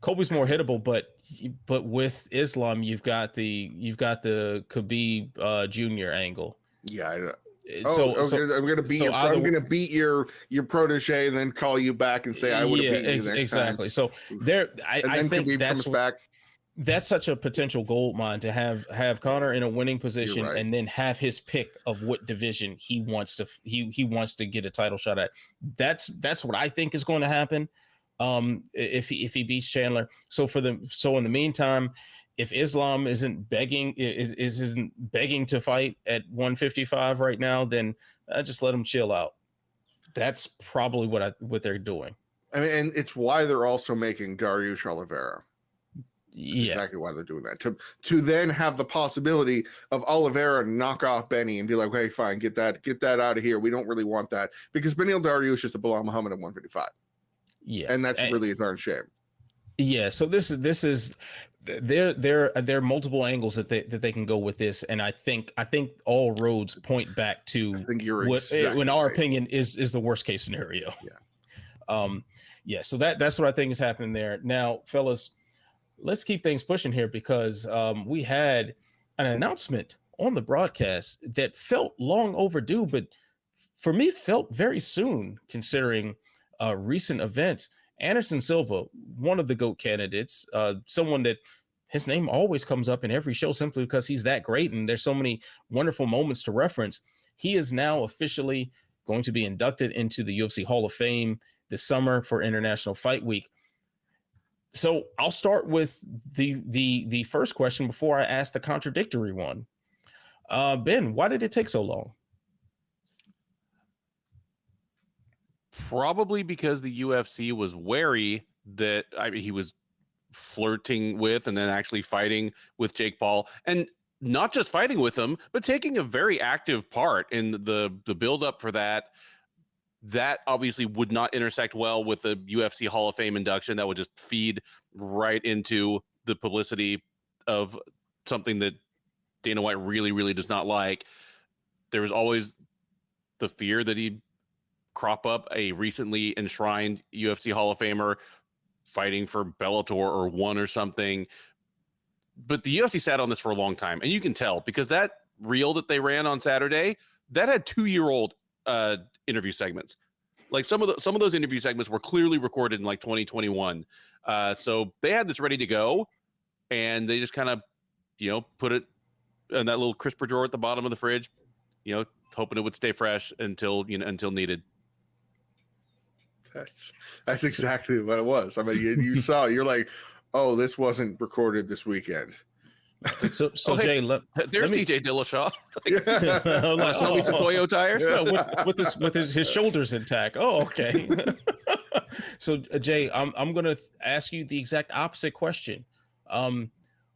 Colby's more hittable, but with Islam, you've got the Khabib Jr. angle. Yeah. So I'm gonna beat your protege and then call you back and say I would have beaten you next exactly. time. So I think Khabib comes back. That's such a potential gold mine to have Conor in a winning position and then have his pick of what division he wants to get a title shot at. That's what I think is going to happen. If he beats Chandler. So in the meantime, if Islam isn't begging to fight at 155 right now, then I just let him chill out. That's probably what they're doing. I mean, and it's why they're also making Dariush Oliveira. That's exactly why they're doing that. To then have the possibility of Oliveira knock off Benny and be like, hey, fine, get that out of here. We don't really want that. Because Beneil Dariush is the Belal Muhammad at 155. Yeah. And that's really a darn shame. Yeah. So this is there are multiple angles that they can go with this. And I think all roads point back to what in our opinion is the worst case scenario. Yeah. So that's what I think is happening there. Now, fellas, let's keep things pushing here because we had an announcement on the broadcast that felt long overdue, but for me felt very soon considering recent events. Anderson Silva, one of the GOAT candidates, someone that his name always comes up in every show simply because he's that great and there's so many wonderful moments to reference. He is now officially going to be inducted into the UFC Hall of Fame this summer for International Fight Week. So I'll start with the first question before I ask the contradictory one. Ben, why did it take so long? Probably because the UFC was wary that he was flirting with and then actually fighting with Jake Paul, and not just fighting with him, but taking a very active part in the build up for that. That obviously would not intersect well with the UFC Hall of Fame induction. That would just feed right into the publicity of something that Dana White really, really does not like. There was always the fear that he'd crop up a recently enshrined UFC Hall of Famer fighting for Bellator or ONE or something. But the UFC sat on this for a long time, and you can tell because that reel that they ran on Saturday, that had 2-year-old interview segments. Like some of those interview segments were clearly recorded in like 2021. So they had this ready to go, and they just kind of, put it in that little crisper drawer at the bottom of the fridge, hoping it would stay fresh until needed. That's exactly what it was. I mean, you saw, you're like, oh, this wasn't recorded this weekend. So Jay, there's TJ Dillashaw. Sell me some Toyo tires. with his shoulders intact. Oh, okay. So Jay, I'm going to ask you the exact opposite question.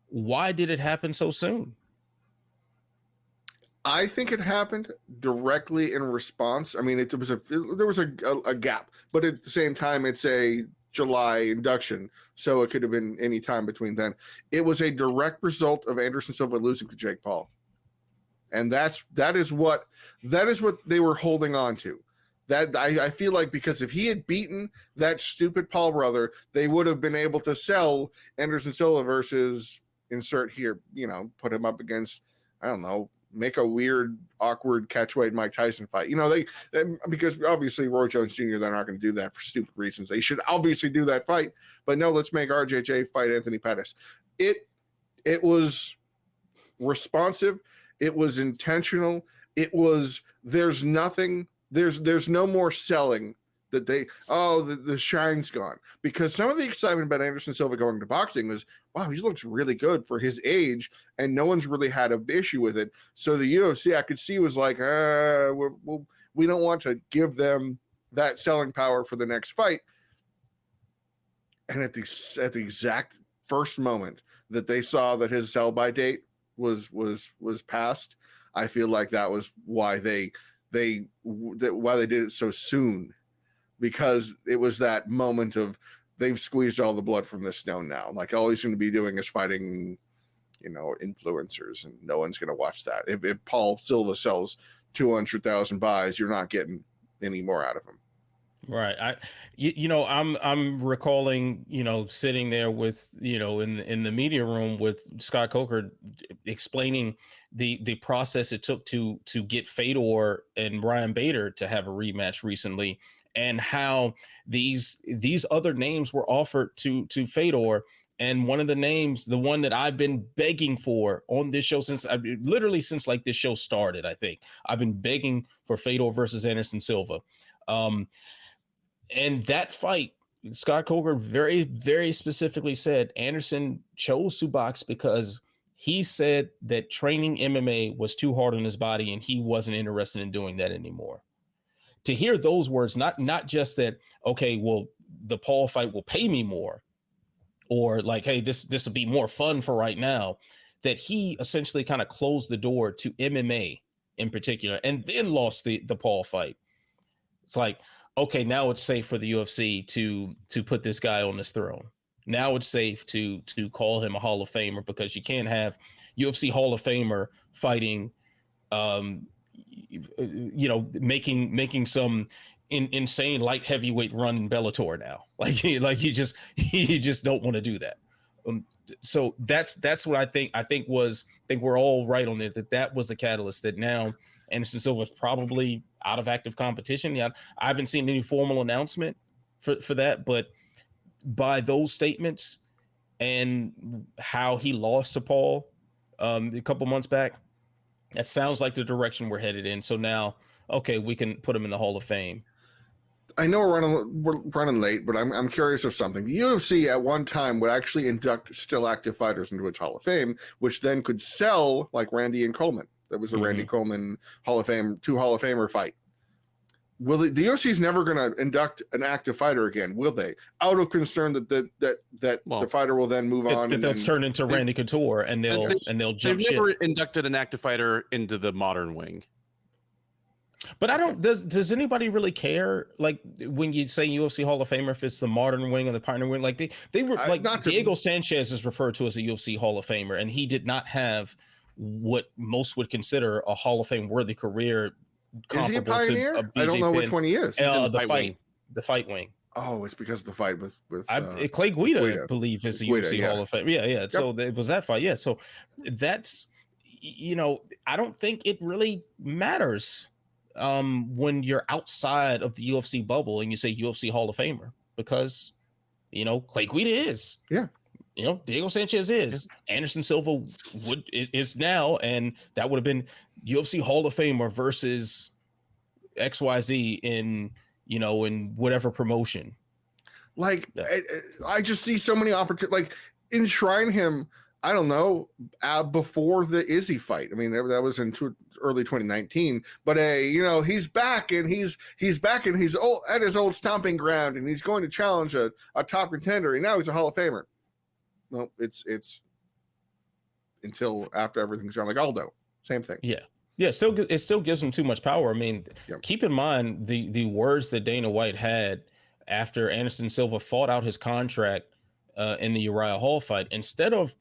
Why did it happen so soon? I think it happened directly in response. I mean, there was a gap, but at the same time, it's a July induction, so it could have been any time between then. It was a direct result of Anderson Silva losing to Jake Paul, and that is what they were holding on to. That I feel like, because if he had beaten that stupid Paul brother, they would have been able to sell Anderson Silva versus insert here, put him up against, I don't know, make a weird, awkward catchweight Mike Tyson fight. They because obviously Roy Jones Jr., they're not going to do that for stupid reasons. They should obviously do that fight, but no, let's make RJJ fight Anthony Pettis. It was responsive. It was intentional. It was, there's no more selling that the shine's gone, because some of the excitement about Anderson Silva going to boxing was, wow, he looks really good for his age, and no one's really had an issue with it. So the UFC, I could see, was like, we don't want to give them that selling power for the next fight. And at the exact first moment that they saw that his sell-by date was passed, I feel like that was why they did it so soon, because it was that moment of they've squeezed all the blood from this stone now. Like all he's going to be doing is fighting, influencers, and no one's going to watch that. If Paul Silva sells 200,000 buys, you're not getting any more out of him. Right. I'm recalling, sitting there with, in the media room with Scott Coker explaining the process it took to get Fedor and Brian Bader to have a rematch recently, and how these other names were offered to Fedor. And one of the names, the one that I've been begging for on this show since like this show started, I think I've been begging for Fedor versus Anderson Silva. And that fight, Scott Coker very, very specifically said Anderson chose to box because he said that training MMA was too hard on his body and he wasn't interested in doing that anymore. To hear those words, not just that, okay, well, the Paul fight will pay me more, or like, hey, this will be more fun for right now, that he essentially kind of closed the door to MMA in particular and then lost the Paul fight. It's like, okay, now it's safe for the UFC to put this guy on this throne. Now it's safe to call him a Hall of Famer, because you can't have UFC Hall of Famer fighting, making some insane light heavyweight run in Bellator now. Like you just don't want to do that. So that's what I think we're all right on it, that was the catalyst, that now Anderson Silva is probably out of active competition. Yeah, I haven't seen any formal announcement for that, but by those statements and how he lost to Paul a couple months back, that sounds like the direction we're headed in. So now, okay, we can put him in the Hall of Fame. I know we're running late, but I'm curious of something. The UFC at one time would actually induct still active fighters into its Hall of Fame, which then could sell, like Randy and Coleman. That was a Randy Coleman Hall of Fame, 2 Hall of Famer fight. Will the UFC is never going to induct an active fighter again, will they? Out of concern that the fighter will then move on, and they'll turn into Randy Couture, and they'll jump ship. They've never inducted an active fighter into the modern wing. But I don't. Does anybody really care? Like when you say UFC Hall of Famer, if it's the modern wing or the pioneer wing, like they were like Diego Sanchez is referred to as a UFC Hall of Famer, and he did not have what most would consider a Hall of Fame worthy career. Is he a pioneer? I don't know which one he is. The fight wing. Oh, it's because of the fight with Clay Guida, I believe, is a UFC Hall of Fame. Yeah. Yep. So it was that fight. Yeah. So that's, I don't think it really matters when you're outside of the UFC bubble and you say UFC Hall of Famer, because Clay Guida is. Yeah. Diego Sanchez is. Anderson Silva is now, and that would have been UFC Hall of Famer versus XYZ in whatever promotion. Like I just see so many opportunities. Like enshrine him. I don't know, before the Izzy fight. I mean, that was in early 2019. But he's back, and he's back, and he's at his old stomping ground, and he's going to challenge a top contender, and now he's a Hall of Famer. Well, it's until after everything's done, like Aldo, same thing. Yeah. It still gives him too much power. I mean, Keep in mind the words that Dana White had after Anderson Silva fought out his contract in the Uriah Hall fight. Instead of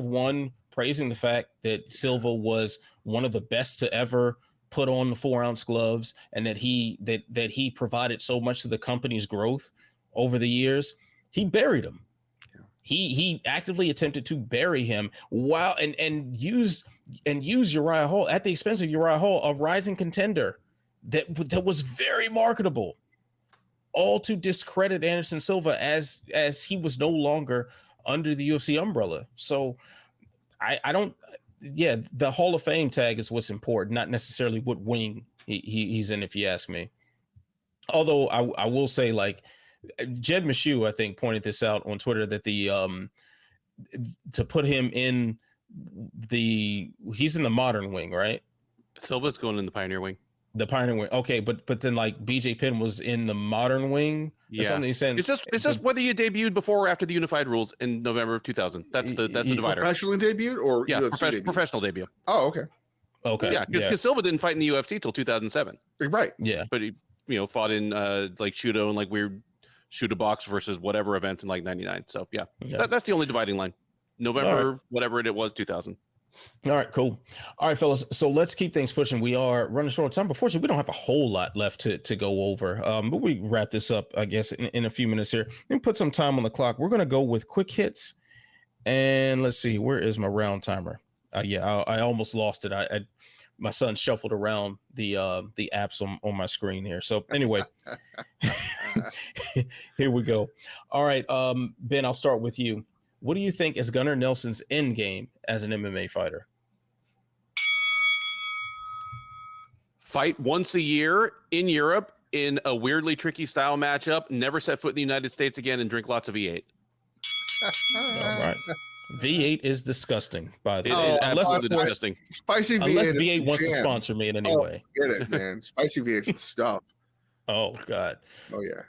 one praising the fact that Silva was one of the best to ever put on the 4-ounce gloves, and that he provided so much to the company's growth over the years, he buried him. He actively attempted to bury him while and use Uriah Hall at the expense of Uriah Hall, a rising contender that was very marketable, all to discredit Anderson Silva as he was no longer under the UFC umbrella. So I don't. Yeah, the Hall of Fame tag is what's important, not necessarily what wing he's in, if you ask me. Although I will say, like, Jed Meshew, I think, pointed this out on Twitter, that to put him in he's in the modern wing, right? Silva's going in the pioneer wing. The pioneer wing. Okay, but then like BJ Penn was in the modern wing. Or something. He's saying it's just whether you debuted before or after the unified rules in November of 2000. That's the divider. Professionally debuted or UFC debut? Professional debut. Oh, okay. Okay. Yeah, because Silva didn't fight in the UFC till 2007. Right. Yeah. But he fought in like Shudo and like weird Shudo box versus whatever events in like 99. So yeah. That's the only dividing line. November, whatever it was, 2000. All right, cool. All right, fellas. So let's keep things pushing. We are running short of time. Unfortunately, we don't have a whole lot left to go over. But we wrap this up, I guess, in a few minutes here. And put some time on the clock. We're gonna go with quick hits. And let's see, where is my round timer? I almost lost it. My son shuffled around the apps on my screen here. So anyway, here we go. All right, Ben, I'll start with you. What do you think is Gunnar Nelson's end game as an MMA fighter? Fight once a year in Europe in a weirdly tricky style matchup, never set foot in the United States again, and drink lots of V8. All right. V8 is disgusting, by the way. It is absolutely disgusting. Spicy V8. Unless V8 wants to sponsor me in any way. Get it, man. Spicy V8 stuff. Oh, God. Oh, yeah.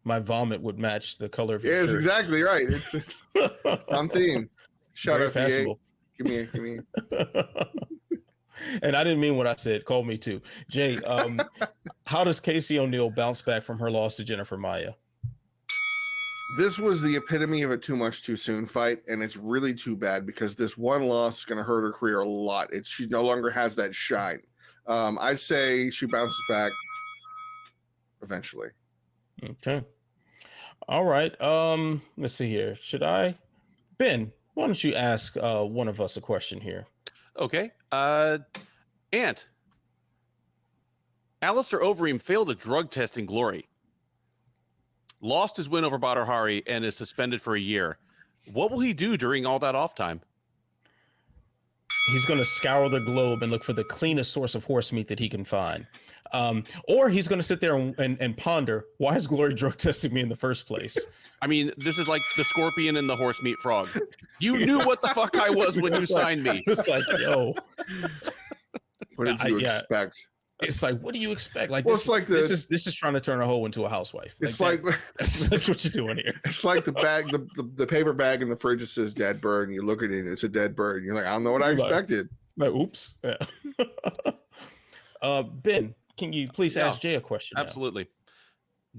My vomit would match the color of your Yes, shirt. exactly right. It's on theme. Shout Very out fashionable. V8. Give me. And I didn't mean what I said. Call me too. Jay, how does Casey O'Neill bounce back from her loss to Jennifer Maia? This was the epitome of a too much too soon fight, and it's really too bad because this one loss is going to hurt her career a lot. She no longer has that shine. I'd say she bounces back eventually. Okay. All right. Let's see here. Ben, why don't you ask one of us a question here? Okay. Ant. Alistair Overeem failed a drug test in Glory. Lost his win over Badr Hari and is suspended for a year. What will he do during all that off time? He's going to scour the globe and look for the cleanest source of horse meat that he can find. Or he's going to sit there and ponder, why is Glory drug testing me in the first place? I mean, this is like the scorpion and the horse meat frog. You knew what the fuck I was when you signed me. It's like, yo. What did you expect? It's like, what do you expect? Like, well, this, it's like this is trying to turn a hoe into a housewife. It's that's what you're doing here. It's like the bag, the paper bag in the fridge that says dead bird, and you look at it, and it's a dead bird. You're like, I don't know what I expected. Like, oops. Yeah. Ben, can you please ask Jay a question? Absolutely. Now?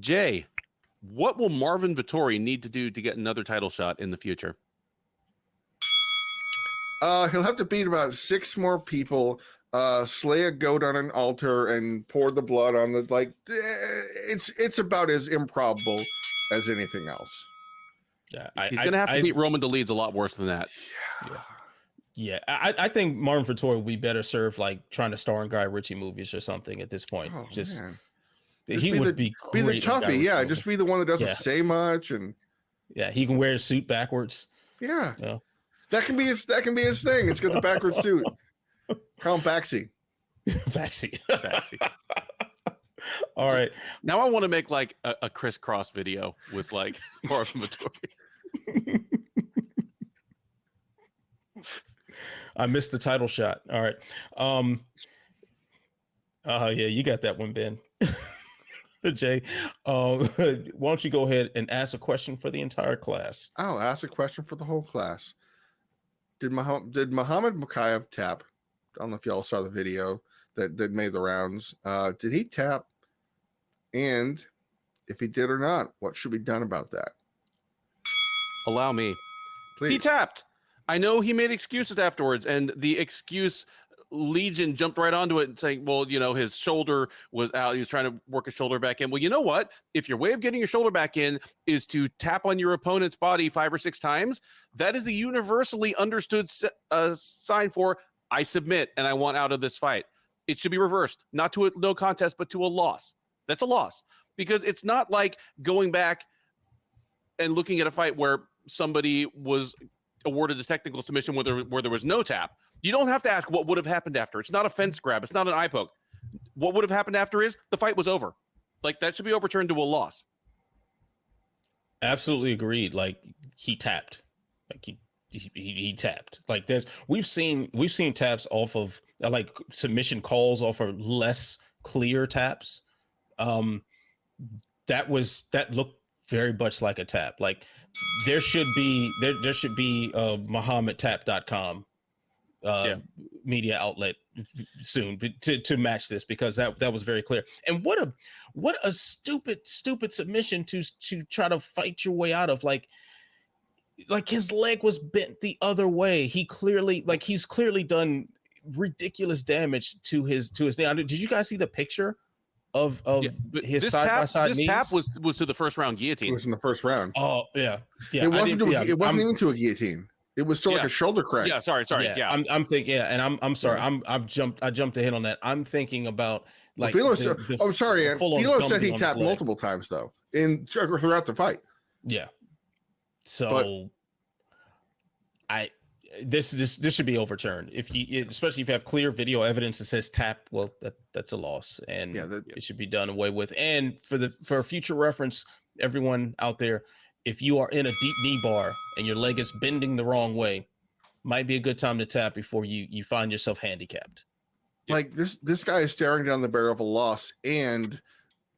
Jay, what will Marvin Vettori need to do to get another title shot in the future? He'll have to beat about 6 more people, slay a goat on an altar, and pour the blood on the it's about as improbable as anything else. Yeah, he's gonna have to beat Roman Dolidze a lot worse than that. Yeah. I think Marvin Vettori would be better served like trying to star in Guy Ritchie movies or something at this point. Oh, just man. He would be the toughie. Yeah, movie. just be the one that doesn't say much, and he can wear his suit backwards. Yeah. That can be his thing. It's got the backwards suit. Call him Baxi. Baxi. All right. Now I want to make like a crisscross video with like Marvin Vettori. I missed the title shot. All right. Yeah, you got that one, Ben. Jay, why don't you go ahead and ask a question for the entire class? I'll ask a question for the whole class. Did Muhammad Mokaev tap? I don't know if y'all saw the video that made the rounds. Did he tap? And if he did or not, what should be done about that? Allow me. Please. He tapped. I know he made excuses afterwards, and the excuse legion jumped right onto it and saying, well, his shoulder was out. He was trying to work his shoulder back in. Well, you know what? If your way of getting your shoulder back in is to tap on your opponent's body 5 or 6 times, that is a universally understood sign for I submit and I want out of this fight. It should be reversed, not to a no contest, but to a loss. That's a loss, because it's not like going back and looking at a fight where somebody was awarded a technical submission where there was no tap. You don't have to ask what would have happened after. It's not a fence grab. It's not an eye poke. What would have happened after is the fight was over. Like, that should be overturned to a loss. Absolutely agreed. Like, he tapped. Like, he tapped. Like we've seen taps off of like submission calls off of less clear taps. That looked very much like a tap. Like there should be muhammadtap.com media outlet soon to match this, because that was very clear. And what a stupid submission to try to fight your way out of. Like his leg was bent the other way. He's clearly done ridiculous damage to his knee. Did you guys see the picture of his side by side knees? This tap was to the first round guillotine. It was in the first round. Oh yeah. It wasn't even to a guillotine. It was still like a shoulder crack. Yeah, sorry. Yeah. I'm thinking, and I'm sorry. I jumped ahead on that. I'm thinking about like Filho said he tapped multiple times though throughout the fight. Yeah. So this should be overturned. Especially if you have clear video evidence that says tap, well, that's a loss, and it should be done away with. And for future reference, everyone out there, if you are in a deep knee bar and your leg is bending the wrong way, might be a good time to tap before you find yourself handicapped. Like this guy is staring down the barrel of a loss and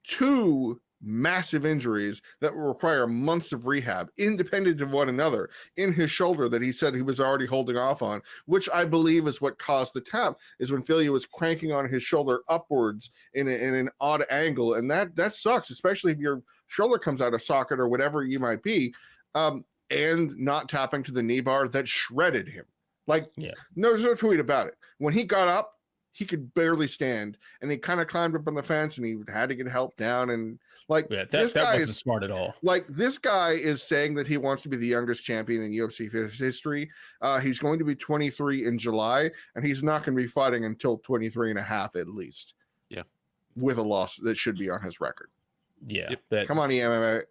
2 massive injuries that will require months of rehab, independent of one another, in his shoulder that he said he was already holding off on, which I believe is what caused the tap, is when Filho was cranking on his shoulder upwards in an odd angle. And that sucks, especially if your shoulder comes out of socket or whatever you might be, and not tapping to the knee bar that shredded him. There's no tweet about it. When he got up, he could barely stand, and he kind of climbed up on the fence, and he had to get help down. And that wasn't smart at all. Like, this guy is saying that he wants to be the youngest champion in UFC history. He's going to be 23 in July, and he's not going to be fighting until 23 and a half at least. Yeah, with a loss that should be on his record. Yeah, come on, EMMAA.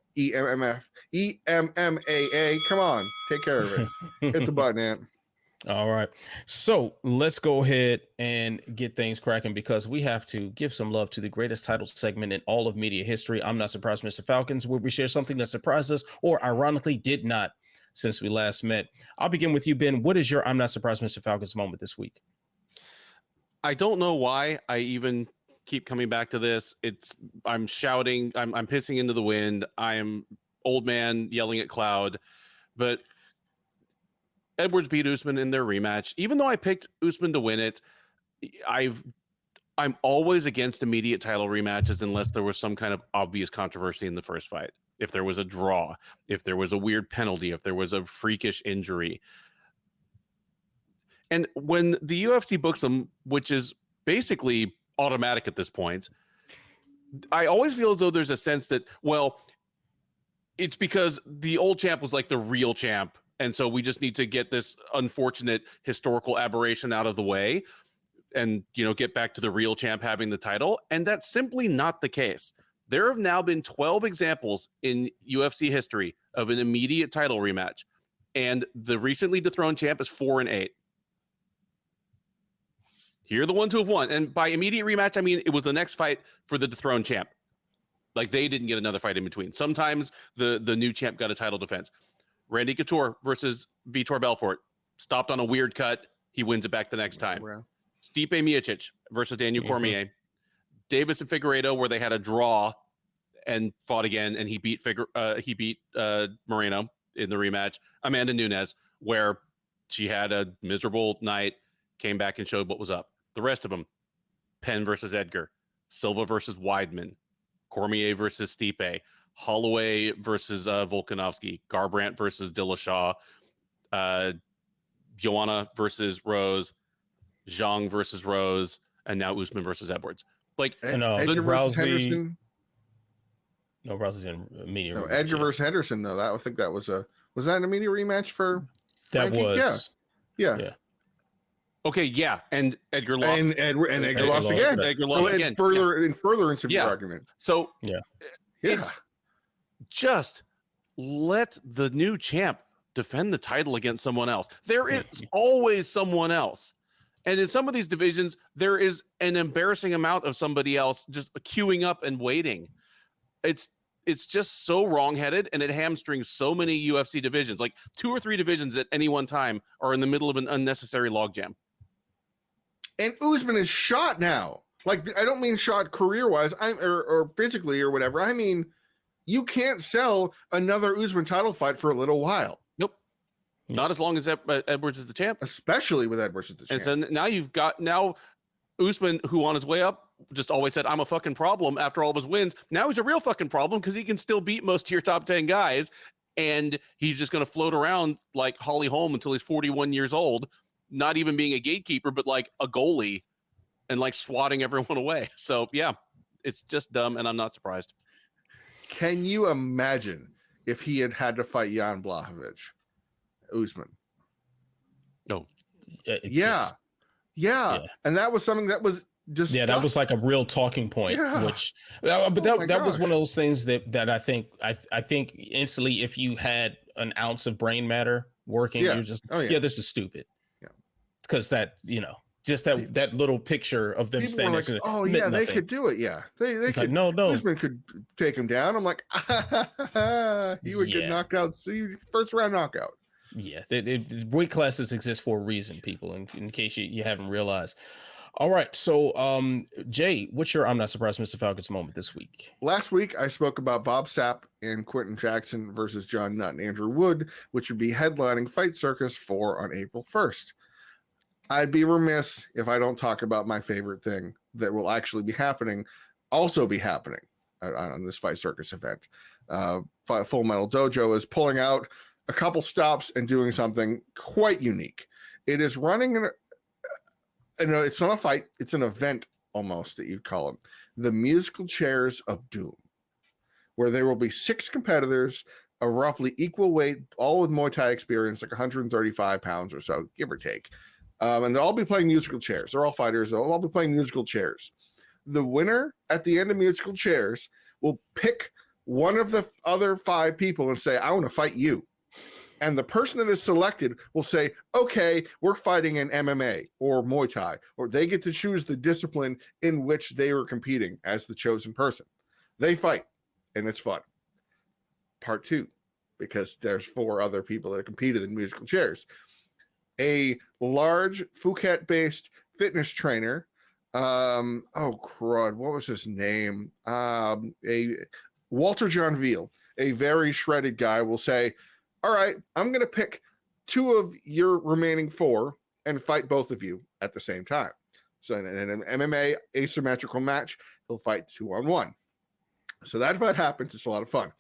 Come on, take care of it. Hit the button, Ant. All right, so let's go ahead and get things cracking, because we have to give some love to the greatest title segment in all of media history. I'm Not Surprised, Mr. Falcons, where we share something that surprised us or ironically did not since we last met. I'll begin with you, Ben. What is your I'm Not Surprised, Mr. Falcons moment this week? I don't know why I even keep coming back to this. I'm shouting, I'm pissing into the wind. I am old man yelling at cloud, but Edwards beat Usman in their rematch. Even though I picked Usman to win it, I'm always against immediate title rematches unless there was some kind of obvious controversy in the first fight. If there was a draw, if there was a weird penalty, if there was a freakish injury. And when the UFC books them, which is basically automatic at this point, I always feel as though there's a sense that, well, it's because the old champ was like the real champ, and so we just need to get this unfortunate historical aberration out of the way and, get back to the real champ having the title. And that's simply not the case. There have now been 12 examples in UFC history of an immediate title rematch, and the recently dethroned champ is 4-8. Here are the ones who have won. And by immediate rematch, I mean it was the next fight for the dethroned champ. Like, they didn't get another fight in between. Sometimes the new champ got a title defense. Randy Couture versus Vitor Belfort. Stopped on a weird cut. He wins it back the next time. Wow. Stipe Miocic versus Daniel Cormier. Davis and Figueiredo, where they had a draw and fought again, and he beat Moreno in the rematch. Amanda Nunes, where she had a miserable night, came back and showed what was up. The rest of them, Penn versus Edgar, Silva versus Weidman, Cormier versus Stipe, Holloway versus Volkanovski, Garbrandt versus Dillashaw, Joanna versus Rose, Zhang versus Rose, and now Usman versus Edwards. Like, Edgar versus Henderson. No, Rousey didn't immediate. No, Edgar versus Henderson though. I think that was that an immediate rematch for that Frankie? was yeah. Okay, yeah, and Edgar lost, and Edgar lost again. Edgar lost again. In furtherance of your argument. So it's just let the new champ defend the title against someone else. There is always someone else, and in some of these divisions, there is an embarrassing amount of somebody else just queuing up and waiting. it's just so wrongheaded, and it hamstrings so many UFC divisions. Like 2 or 3 divisions at any one time are in the middle of an unnecessary logjam. And Usman is shot now. Like, I don't mean shot career-wise, or physically or whatever. I mean, you can't sell another Usman title fight for a little while. Nope. Not as long as Edwards is the champ. Especially with Edwards as the champ. And so now you've got Usman, who on his way up just always said, I'm a fucking problem after all of his wins. Now he's a real fucking problem because he can still beat most of your top 10 guys. And he's just going to float around like Holly Holm until he's 41 years old, not even being a gatekeeper, but like a goalie and like swatting everyone away. So yeah, it's just dumb. And I'm not surprised. Can you imagine if he had to fight Jan Blachowicz, Usman? No. Yeah. And that was something that was just that was like a real talking point. Which, but that was one of those things that I think instantly, if you had an ounce of brain matter working, you're just this is stupid. Yeah, because that just that little picture of them standing next to it. They could do it. Yeah, they could. Like, no, Usman could take him down. I'm like, he would get knocked out. See, first round knockout. Yeah, weight classes exist for a reason, people. In case you haven't realized. All right, so Jay, what's your I'm not surprised, Mr. Falcons moment this week? Last week, I spoke about Bob Sapp and Quentin Jackson versus John Nutt and Andrew Wood, which would be headlining Fight Circus 4 on April 1st. I'd be remiss if I don't talk about my favorite thing that will actually be happening, also be happening on this Fight Circus event. Full Metal Dojo is pulling out a couple stops and doing something quite unique. It is running it's not a fight, it's an event almost that you'd call it. The Musical Chairs of Doom, where there will be 6 competitors of roughly equal weight, all with Muay Thai experience, like 135 pounds or so, give or take. And they'll all be playing musical chairs. They're all fighters. They'll all be playing musical chairs. The winner at the end of musical chairs will pick one of the other 5 people and say, I want to fight you. And the person that is selected will say, okay, we're fighting in MMA or Muay Thai, or they get to choose the discipline in which they are competing as the chosen person. They fight, and it's fun. Part 2, because there's 4 other people that have competed in musical chairs. A large Phuket-based fitness trainer, what was his name? Walter John Veal, a very shredded guy, will say, all right, I'm going to pick 2 of your remaining 4 and fight both of you at the same time. So in an MMA asymmetrical match, he'll fight 2-on-1. So that fight happens. It's a lot of fun.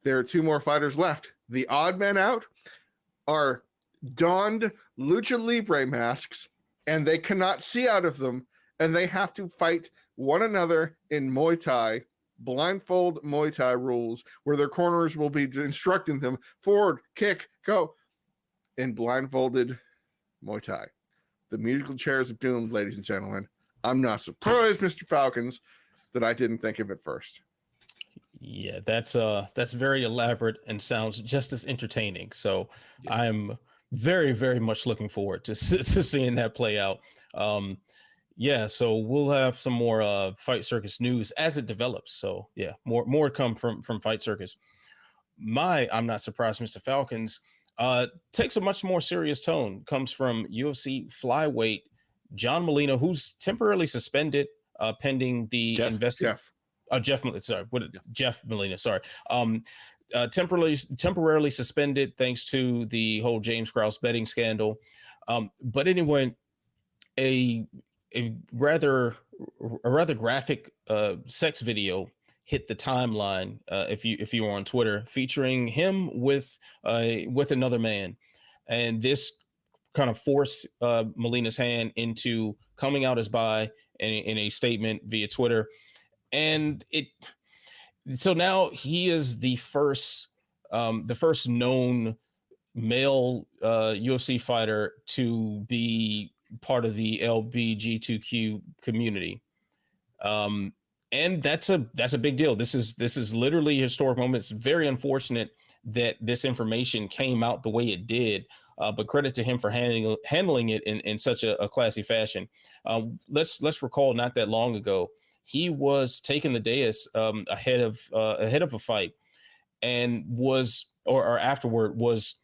There are 2 more fighters left. The odd men out are donned lucha libre masks, and they cannot see out of them, and they have to fight one another in Muay Thai, blindfold Muay Thai rules, where their corners will be instructing them forward, kick, go, in blindfolded Muay Thai. The Musical Chairs of Doom, ladies and gentlemen. I'm not surprised, Mr. Falcons, that I didn't think of it first. Yeah, that's very elaborate and sounds just as entertaining. So yes. I'm very, very much looking forward to seeing that play out. So we'll have some more Fight Circus news as it develops. So yeah, more come from Fight Circus. I'm not surprised, Mr. Falcons takes a much more serious tone. Comes from UFC flyweight John Molina, who's temporarily suspended pending the investigation. Jeff Molina. Sorry. Temporarily suspended thanks to the whole James Krause betting scandal. But anyway, a rather graphic sex video hit the timeline if you were on Twitter, featuring him with another man, and this kind of forced Molina's hand into coming out as bi in a statement via Twitter, and so now he is the first known male UFC fighter to be part of the LGBTQ community. And that's a big deal. This is literally a historic moment. It's very unfortunate that this information came out the way it did, but credit to him for handling it in such a classy fashion. Let's recall not that long ago, he was taking the dais ahead of a fight, and or afterward was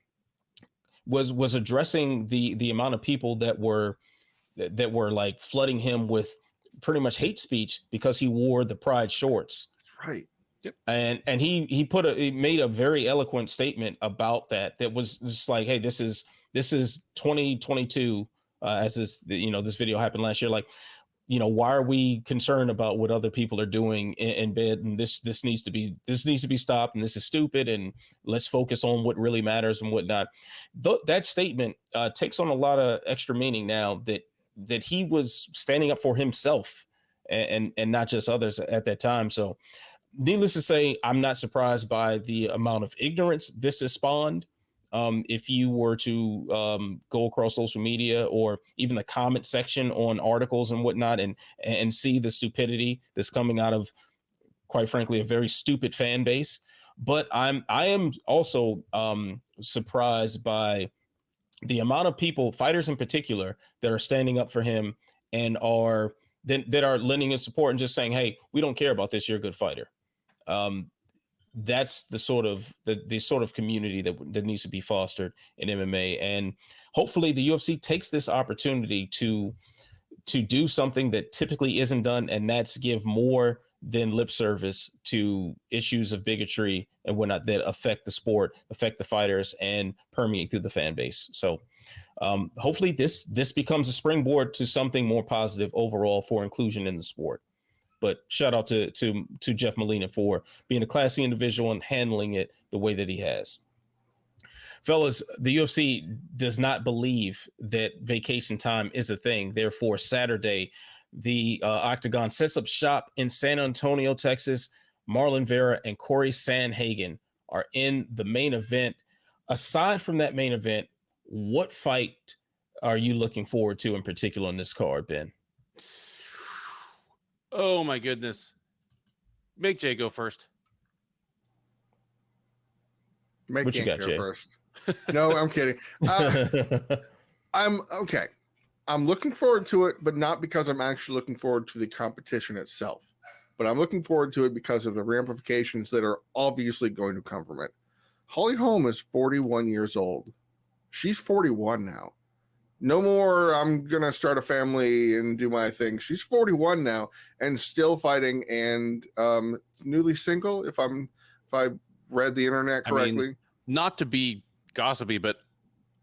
addressing the amount of people that were like flooding him with pretty much hate speech because he wore the Pride shorts. That's right. Yep. And he made a very eloquent statement about that was just like, hey, this is 2022, as this video happened last year. Like, why are we concerned about what other people are doing in bed? And this needs to be stopped, and this is stupid, and let's focus on what really matters and whatnot. That statement takes on a lot of extra meaning now that he was standing up for himself and not just others at that time. So needless to say, I'm not surprised by the amount of ignorance this has spawned. If you were to go across social media or even the comment section on articles and whatnot, and see the stupidity that's coming out of, quite frankly, a very stupid fan base. But I am also surprised by the amount of people, fighters in particular, that are standing up for him and that are lending his support and just saying, hey, we don't care about this. You're a good fighter. That's the sort of community that needs to be fostered in MMA. And hopefully the UFC takes this opportunity to do something that typically isn't done, and that's give more than lip service to issues of bigotry and whatnot that affect the sport, affect the fighters, and permeate through the fan base. So hopefully this becomes a springboard to something more positive overall for inclusion in the sport. But shout out to Jeff Molina for being a classy individual and handling it the way that he has. Fellas, the UFC does not believe that vacation time is a thing. Therefore, Saturday, the Octagon sets up shop in San Antonio, Texas. Marlon Vera and Corey Sandhagen are in the main event. Aside from that main event, what fight are you looking forward to in particular in this card, Ben? Oh my goodness. Make Jay go first. Make what you got, go Jay? First. No, I'm kidding. I'm okay. I'm looking forward to it, but not because I'm actually looking forward to the competition itself. But I'm looking forward to it because of the ramifications that are obviously going to come from it. Holly Holm is 41 years old. She's 41 now. No more, I'm going to start a family and do my thing. She's 41 now and still fighting, and newly single, if I read the internet correctly. I mean, not to be gossipy, but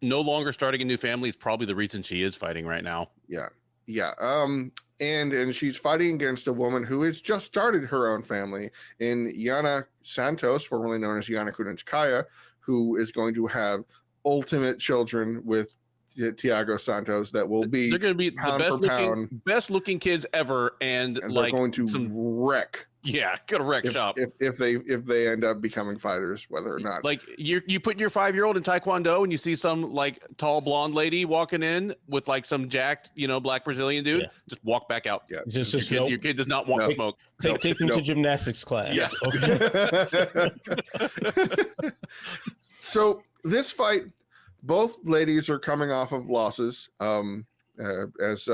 no longer starting a new family is probably the reason she is fighting right now. Yeah. And she's fighting against a woman who has just started her own family in Yana Santos, formerly known as Yana Kunitskaya, who is going to have ultimate children with Thiago Santos that will be, they're going to be the best looking kids ever, and like they're going to wreck. Yeah, gonna wreck shop if they end up becoming fighters, whether or not. Like you put your 5-year-old in Taekwondo and you see some like tall blonde lady walking in with like some jacked, black Brazilian dude, just walk back out. Yeah, your kid does not want to smoke. Take them to gymnastics class. Yeah. Okay. So this fight, both ladies are coming off of losses. As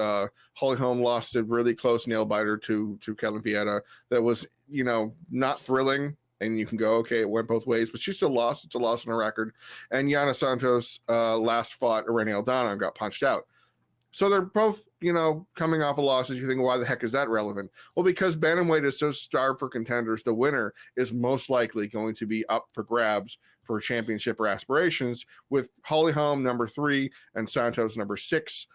Holly Holm lost a really close nail biter to Kelvin Vieira that was, not thrilling. And you can go, okay, it went both ways, but she still lost. It's a loss on her record. And Yana Santos last fought Irene Aldana and got punched out. So they're both, coming off of losses. You think, why the heck is that relevant? Well, because bantamweight is so starved for contenders, the winner is most likely going to be up for grabs for championship or aspirations, with Holly Holm number 3 and Santos number 6.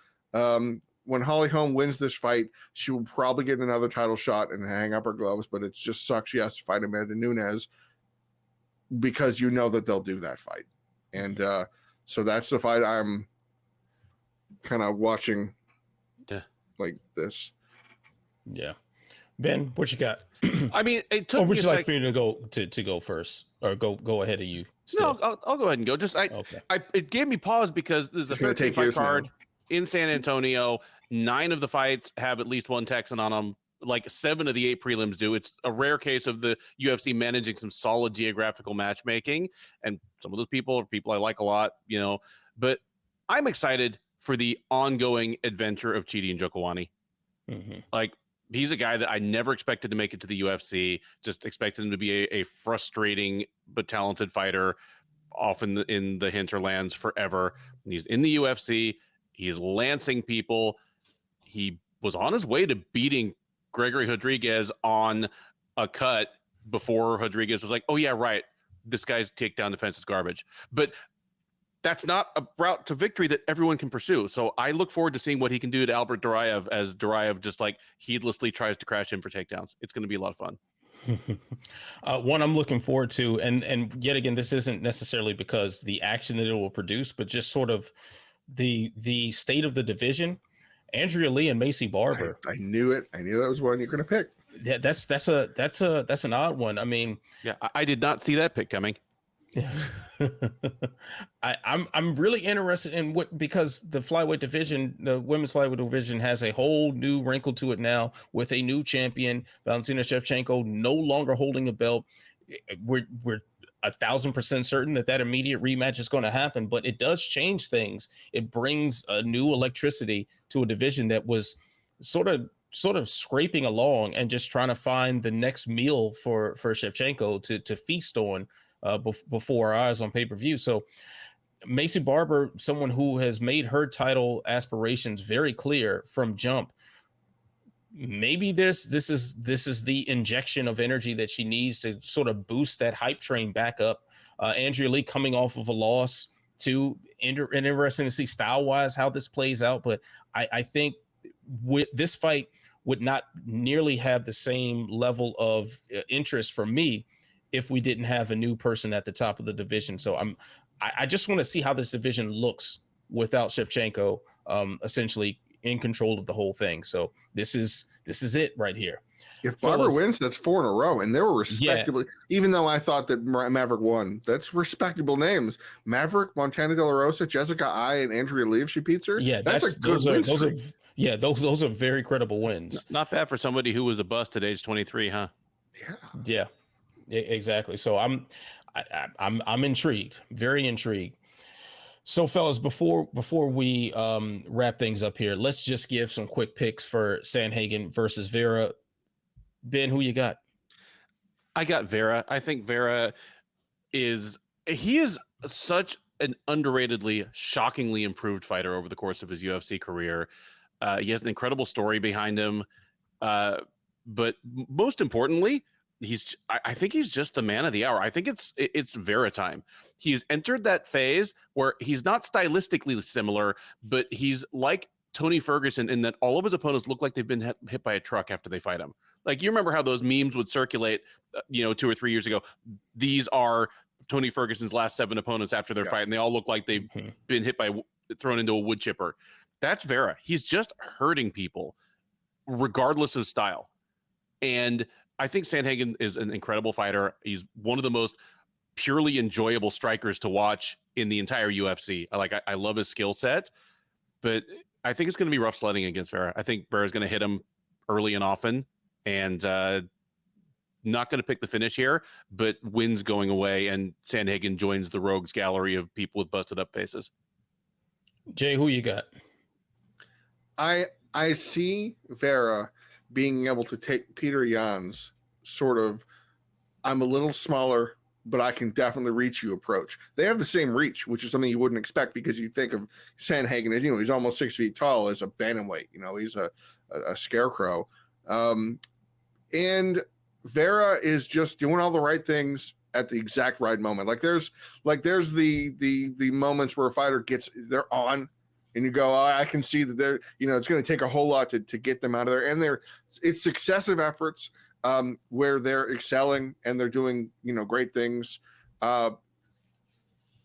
When Holly Holm wins this fight, she will probably get another title shot and hang up her gloves, but it just sucks she has to fight Amanda Nunes because that they'll do that fight. And so that's the fight I'm kind of watching like this. Yeah. Ben, what you got? I mean, it took or would me you like for you to go first, or go ahead of you? Still? No, I'll go ahead and go. It gave me pause because this is a 13 fight card in San Antonio. 9 of the fights have at least one Texan on them. Like 7 of the 8 prelims do. It's a rare case of the UFC managing some solid geographical matchmaking, and some of those people are people I like a lot, But I'm excited for the ongoing adventure of Chidi and Njokuani. Mm-hmm. Like, he's a guy that I never expected to make it to the UFC. Just expected him to be a frustrating but talented fighter, often in the hinterlands forever. And he's in the UFC. He's lancing people. He was on his way to beating Gregory Rodriguez on a cut before Rodriguez was like, oh yeah, right, this guy's takedown defense is garbage. But that's not a route to victory that everyone can pursue. So I look forward to seeing what he can do to Albert Duraev as Duraev just like heedlessly tries to crash him for takedowns. It's going to be a lot of fun. One I'm looking forward to, and yet again, this isn't necessarily because the action that it will produce, but just sort of the state of the division. Andrea Lee and Macy Barber. I knew it. I knew that was one you're going to pick. Yeah, that's an odd one. I mean, yeah, I did not see that pick coming. I'm really interested in because the flyweight division, the women's flyweight division, has a whole new wrinkle to it now with a new champion, Valentina Shevchenko, no longer holding a belt. We're 1,000% certain that immediate rematch is going to happen, but it does change things. It brings a new electricity to a division that was sort of scraping along and just trying to find the next meal for Shevchenko to feast on before our eyes on pay-per-view. So Macy Barber, someone who has made her title aspirations very clear from jump. Maybe this is the injection of energy that she needs to sort of boost that hype train back up. Andrea Lee coming off of a loss too. Interesting to see style-wise how this plays out, but I think with this fight would not nearly have the same level of interest for me if we didn't have a new person at the top of the division. So I just want to see how this division looks without Shevchenko essentially in control of the whole thing. So this is it right here. If Barber wins, that's 4 in a row, and they were respectably. Yeah. Even though I thought that Maverick won, that's respectable names. Maverick, Montana De La Rosa, Jessica Ai, and Andrea Lee if she beats her. Yeah, that's a good win streak. Those are very credible wins. Not bad for somebody who was a bust at age 23, huh? Yeah, exactly. So I'm intrigued, very intrigued. So fellas, before we wrap things up here, let's just give some quick picks for Sandhagen versus Vera. Ben, who you got? I got Vera. I think Vera is such an underratedly, shockingly improved fighter over the course of his UFC career. He has an incredible story behind him. But most importantly, I think he's just the man of the hour. I think it's Vera time. He's entered that phase where he's not stylistically similar, but he's like Tony Ferguson in that all of his opponents look like they've been hit by a truck after they fight him. Like, you remember how those memes would circulate, 2 or 3 years ago? These are Tony Ferguson's last 7 opponents after their fight, and they all look like they've been thrown into a wood chipper. That's Vera. He's just hurting people regardless of style. And I think Sandhagen is an incredible fighter. He's one of the most purely enjoyable strikers to watch in the entire UFC. I love his skill set, but I think it's going to be rough sledding against Vera. I think Vera's going to hit him early and often, and not going to pick the finish here, but wins going away, and Sandhagen joins the rogues gallery of people with busted up faces. Jay, who you got? I see Vera being able to take Peter Yan's sort of, I'm a little smaller, but I can definitely reach you approach. They have the same reach, which is something you wouldn't expect because you think of Sandhagen as, he's almost 6 feet tall as a bantamweight. He's a scarecrow. And Vera is just doing all the right things at the exact right moment. There's the moments where a fighter they're on, and you go, I can see that they're, it's going to take a whole lot to get them out of there. And it's successive efforts where they're excelling and they're doing, great things.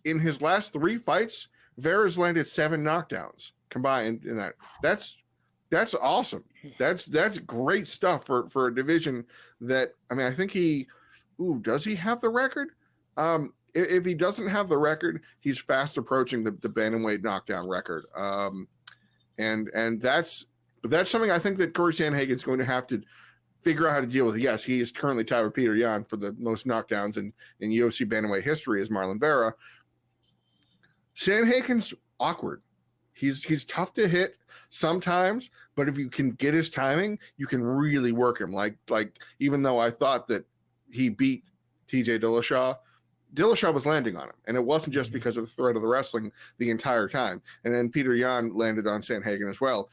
In his last 3 fights, Vera's landed 7 knockdowns combined in that. That's awesome. That's great stuff for a division that, I think does he have the record? If he doesn't have the record, he's fast approaching the bantamweight knockdown record. And that's something I think that Corey Sandhagen's going to have to figure out how to deal with. Yes, he is currently tied with Peter Yan for the most knockdowns in UFC bantamweight history as Marlon Vera. Sandhagen's awkward. He's tough to hit sometimes, but if you can get his timing, you can really work him. Like even though I thought that he beat TJ Dillashaw was landing on him, and it wasn't just because of the threat of the wrestling the entire time. And then Peter Yan landed on Sandhagen as well.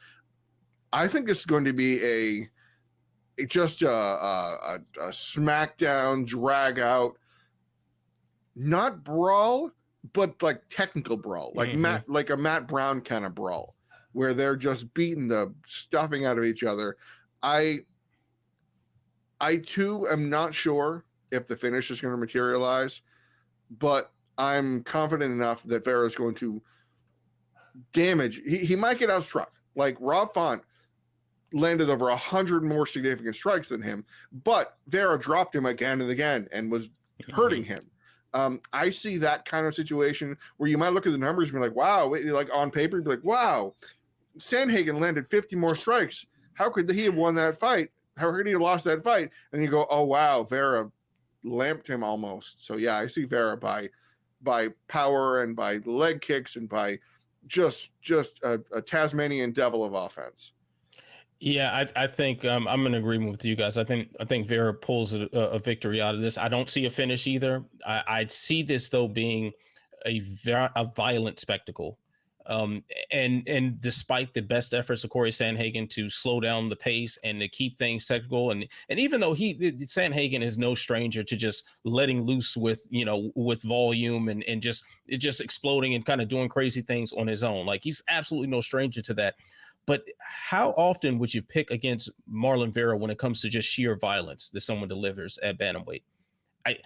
I think this is going to be just a smackdown, drag out, not brawl, but like technical brawl, like a Matt Brown kind of brawl, where they're just beating the stuffing out of each other. I too am not sure if the finish is going to materialize, but I'm confident enough that Vera is going to damage. He might get outstruck. Like Rob Font landed over 100 more significant strikes than him, but Vera dropped him again and again and was hurting him. I see that kind of situation where you might look at the numbers and be like, wow, like on paper, you'd be like, wow, Sandhagen landed 50 more strikes. How could he have won that fight? How could he have lost that fight? And you go, oh, wow, Vera lamped him almost. So, yeah, I see Vera by power and by leg kicks and by just a Tasmanian devil of offense. Yeah, I think I'm in agreement with you guys. I think Vera pulls a victory out of this. I don't see a finish either. I'd see this though being a violent spectacle. And despite the best efforts of Corey Sandhagen to slow down the pace and to keep things technical, and even though Sandhagen is no stranger to just letting loose with volume and just exploding and kind of doing crazy things on his own, like he's absolutely no stranger to that. But how often would you pick against Marlon Vera when it comes to just sheer violence that someone delivers at bantamweight? I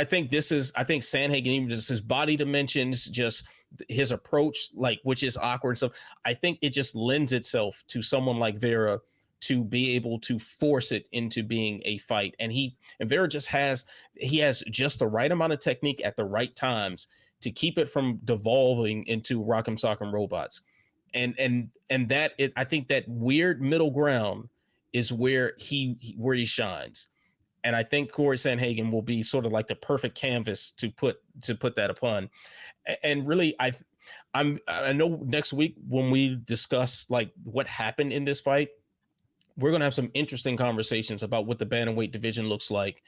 think Sandhagen, even just his body dimensions, just his approach, like, which is awkward and stuff, I think it just lends itself to someone like Vera to be able to force it into being a fight. And Vera just has just the right amount of technique at the right times to keep it from devolving into Rock'em Sock'em Robots. And that I think that weird middle ground is where he shines. And I think Corey Sandhagen will be sort of like the perfect canvas to put that upon. And really, I know next week when we discuss like what happened in this fight, we're going to have some interesting conversations about what the bantamweight division looks like,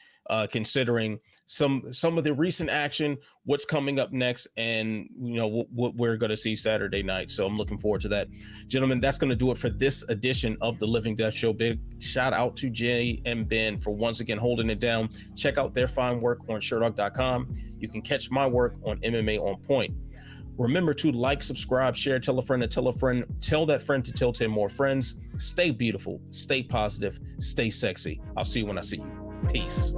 considering some of the recent action, what's coming up next, and what we're going to see Saturday night. So I'm looking forward to that. Gentlemen, that's going to do it for this edition of the Living Death Show. Big shout out to Jay and Ben for once again holding it down. Check out their fine work on Sherdog.com. You can catch my work on MMA On Point. Remember to like, subscribe, share, tell a friend to tell a friend, tell that friend to tell 10 more friends. Stay beautiful, stay positive, stay sexy. I'll see you when I see you. Peace.